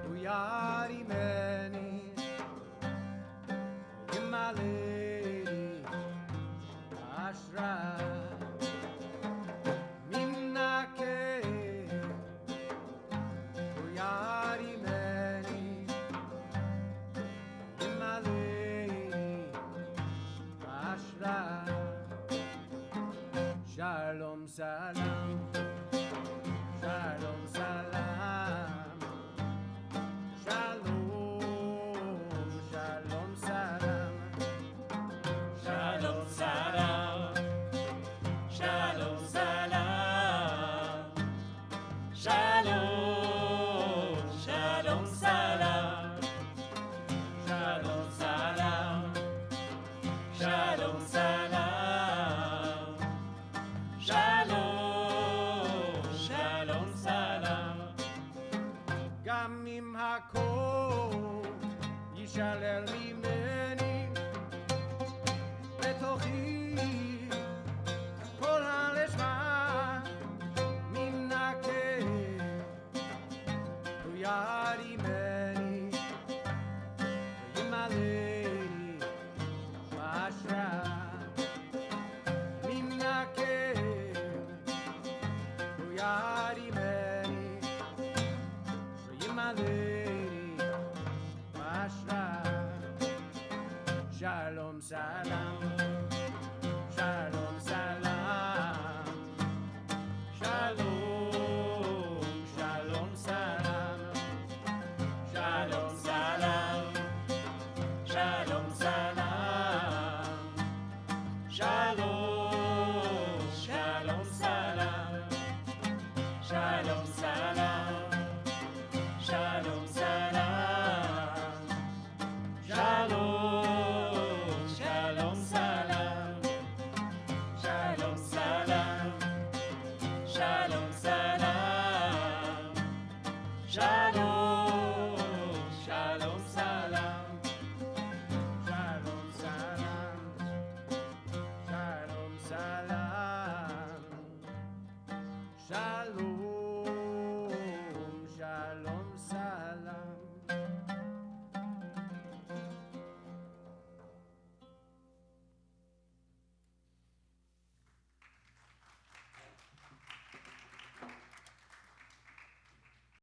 הוא ירימני ימלא לי השראה ממנקה הוא ירימני Shalom salam, shalom salam, shalom, shalom salam, shalom salam, shalom salam, אנוכי כל הלשמה מן הכאב הוא ירימני וימלאני בהשראה מן הכאב הוא ירימני וימלאני בהשראה Shalom salam, shalom salam, shalom, shalom salam, shalom salam, shalom salam, shalom, shalom salam, shalom salam, shalom salam, shalom. Shalom, shalom, salam.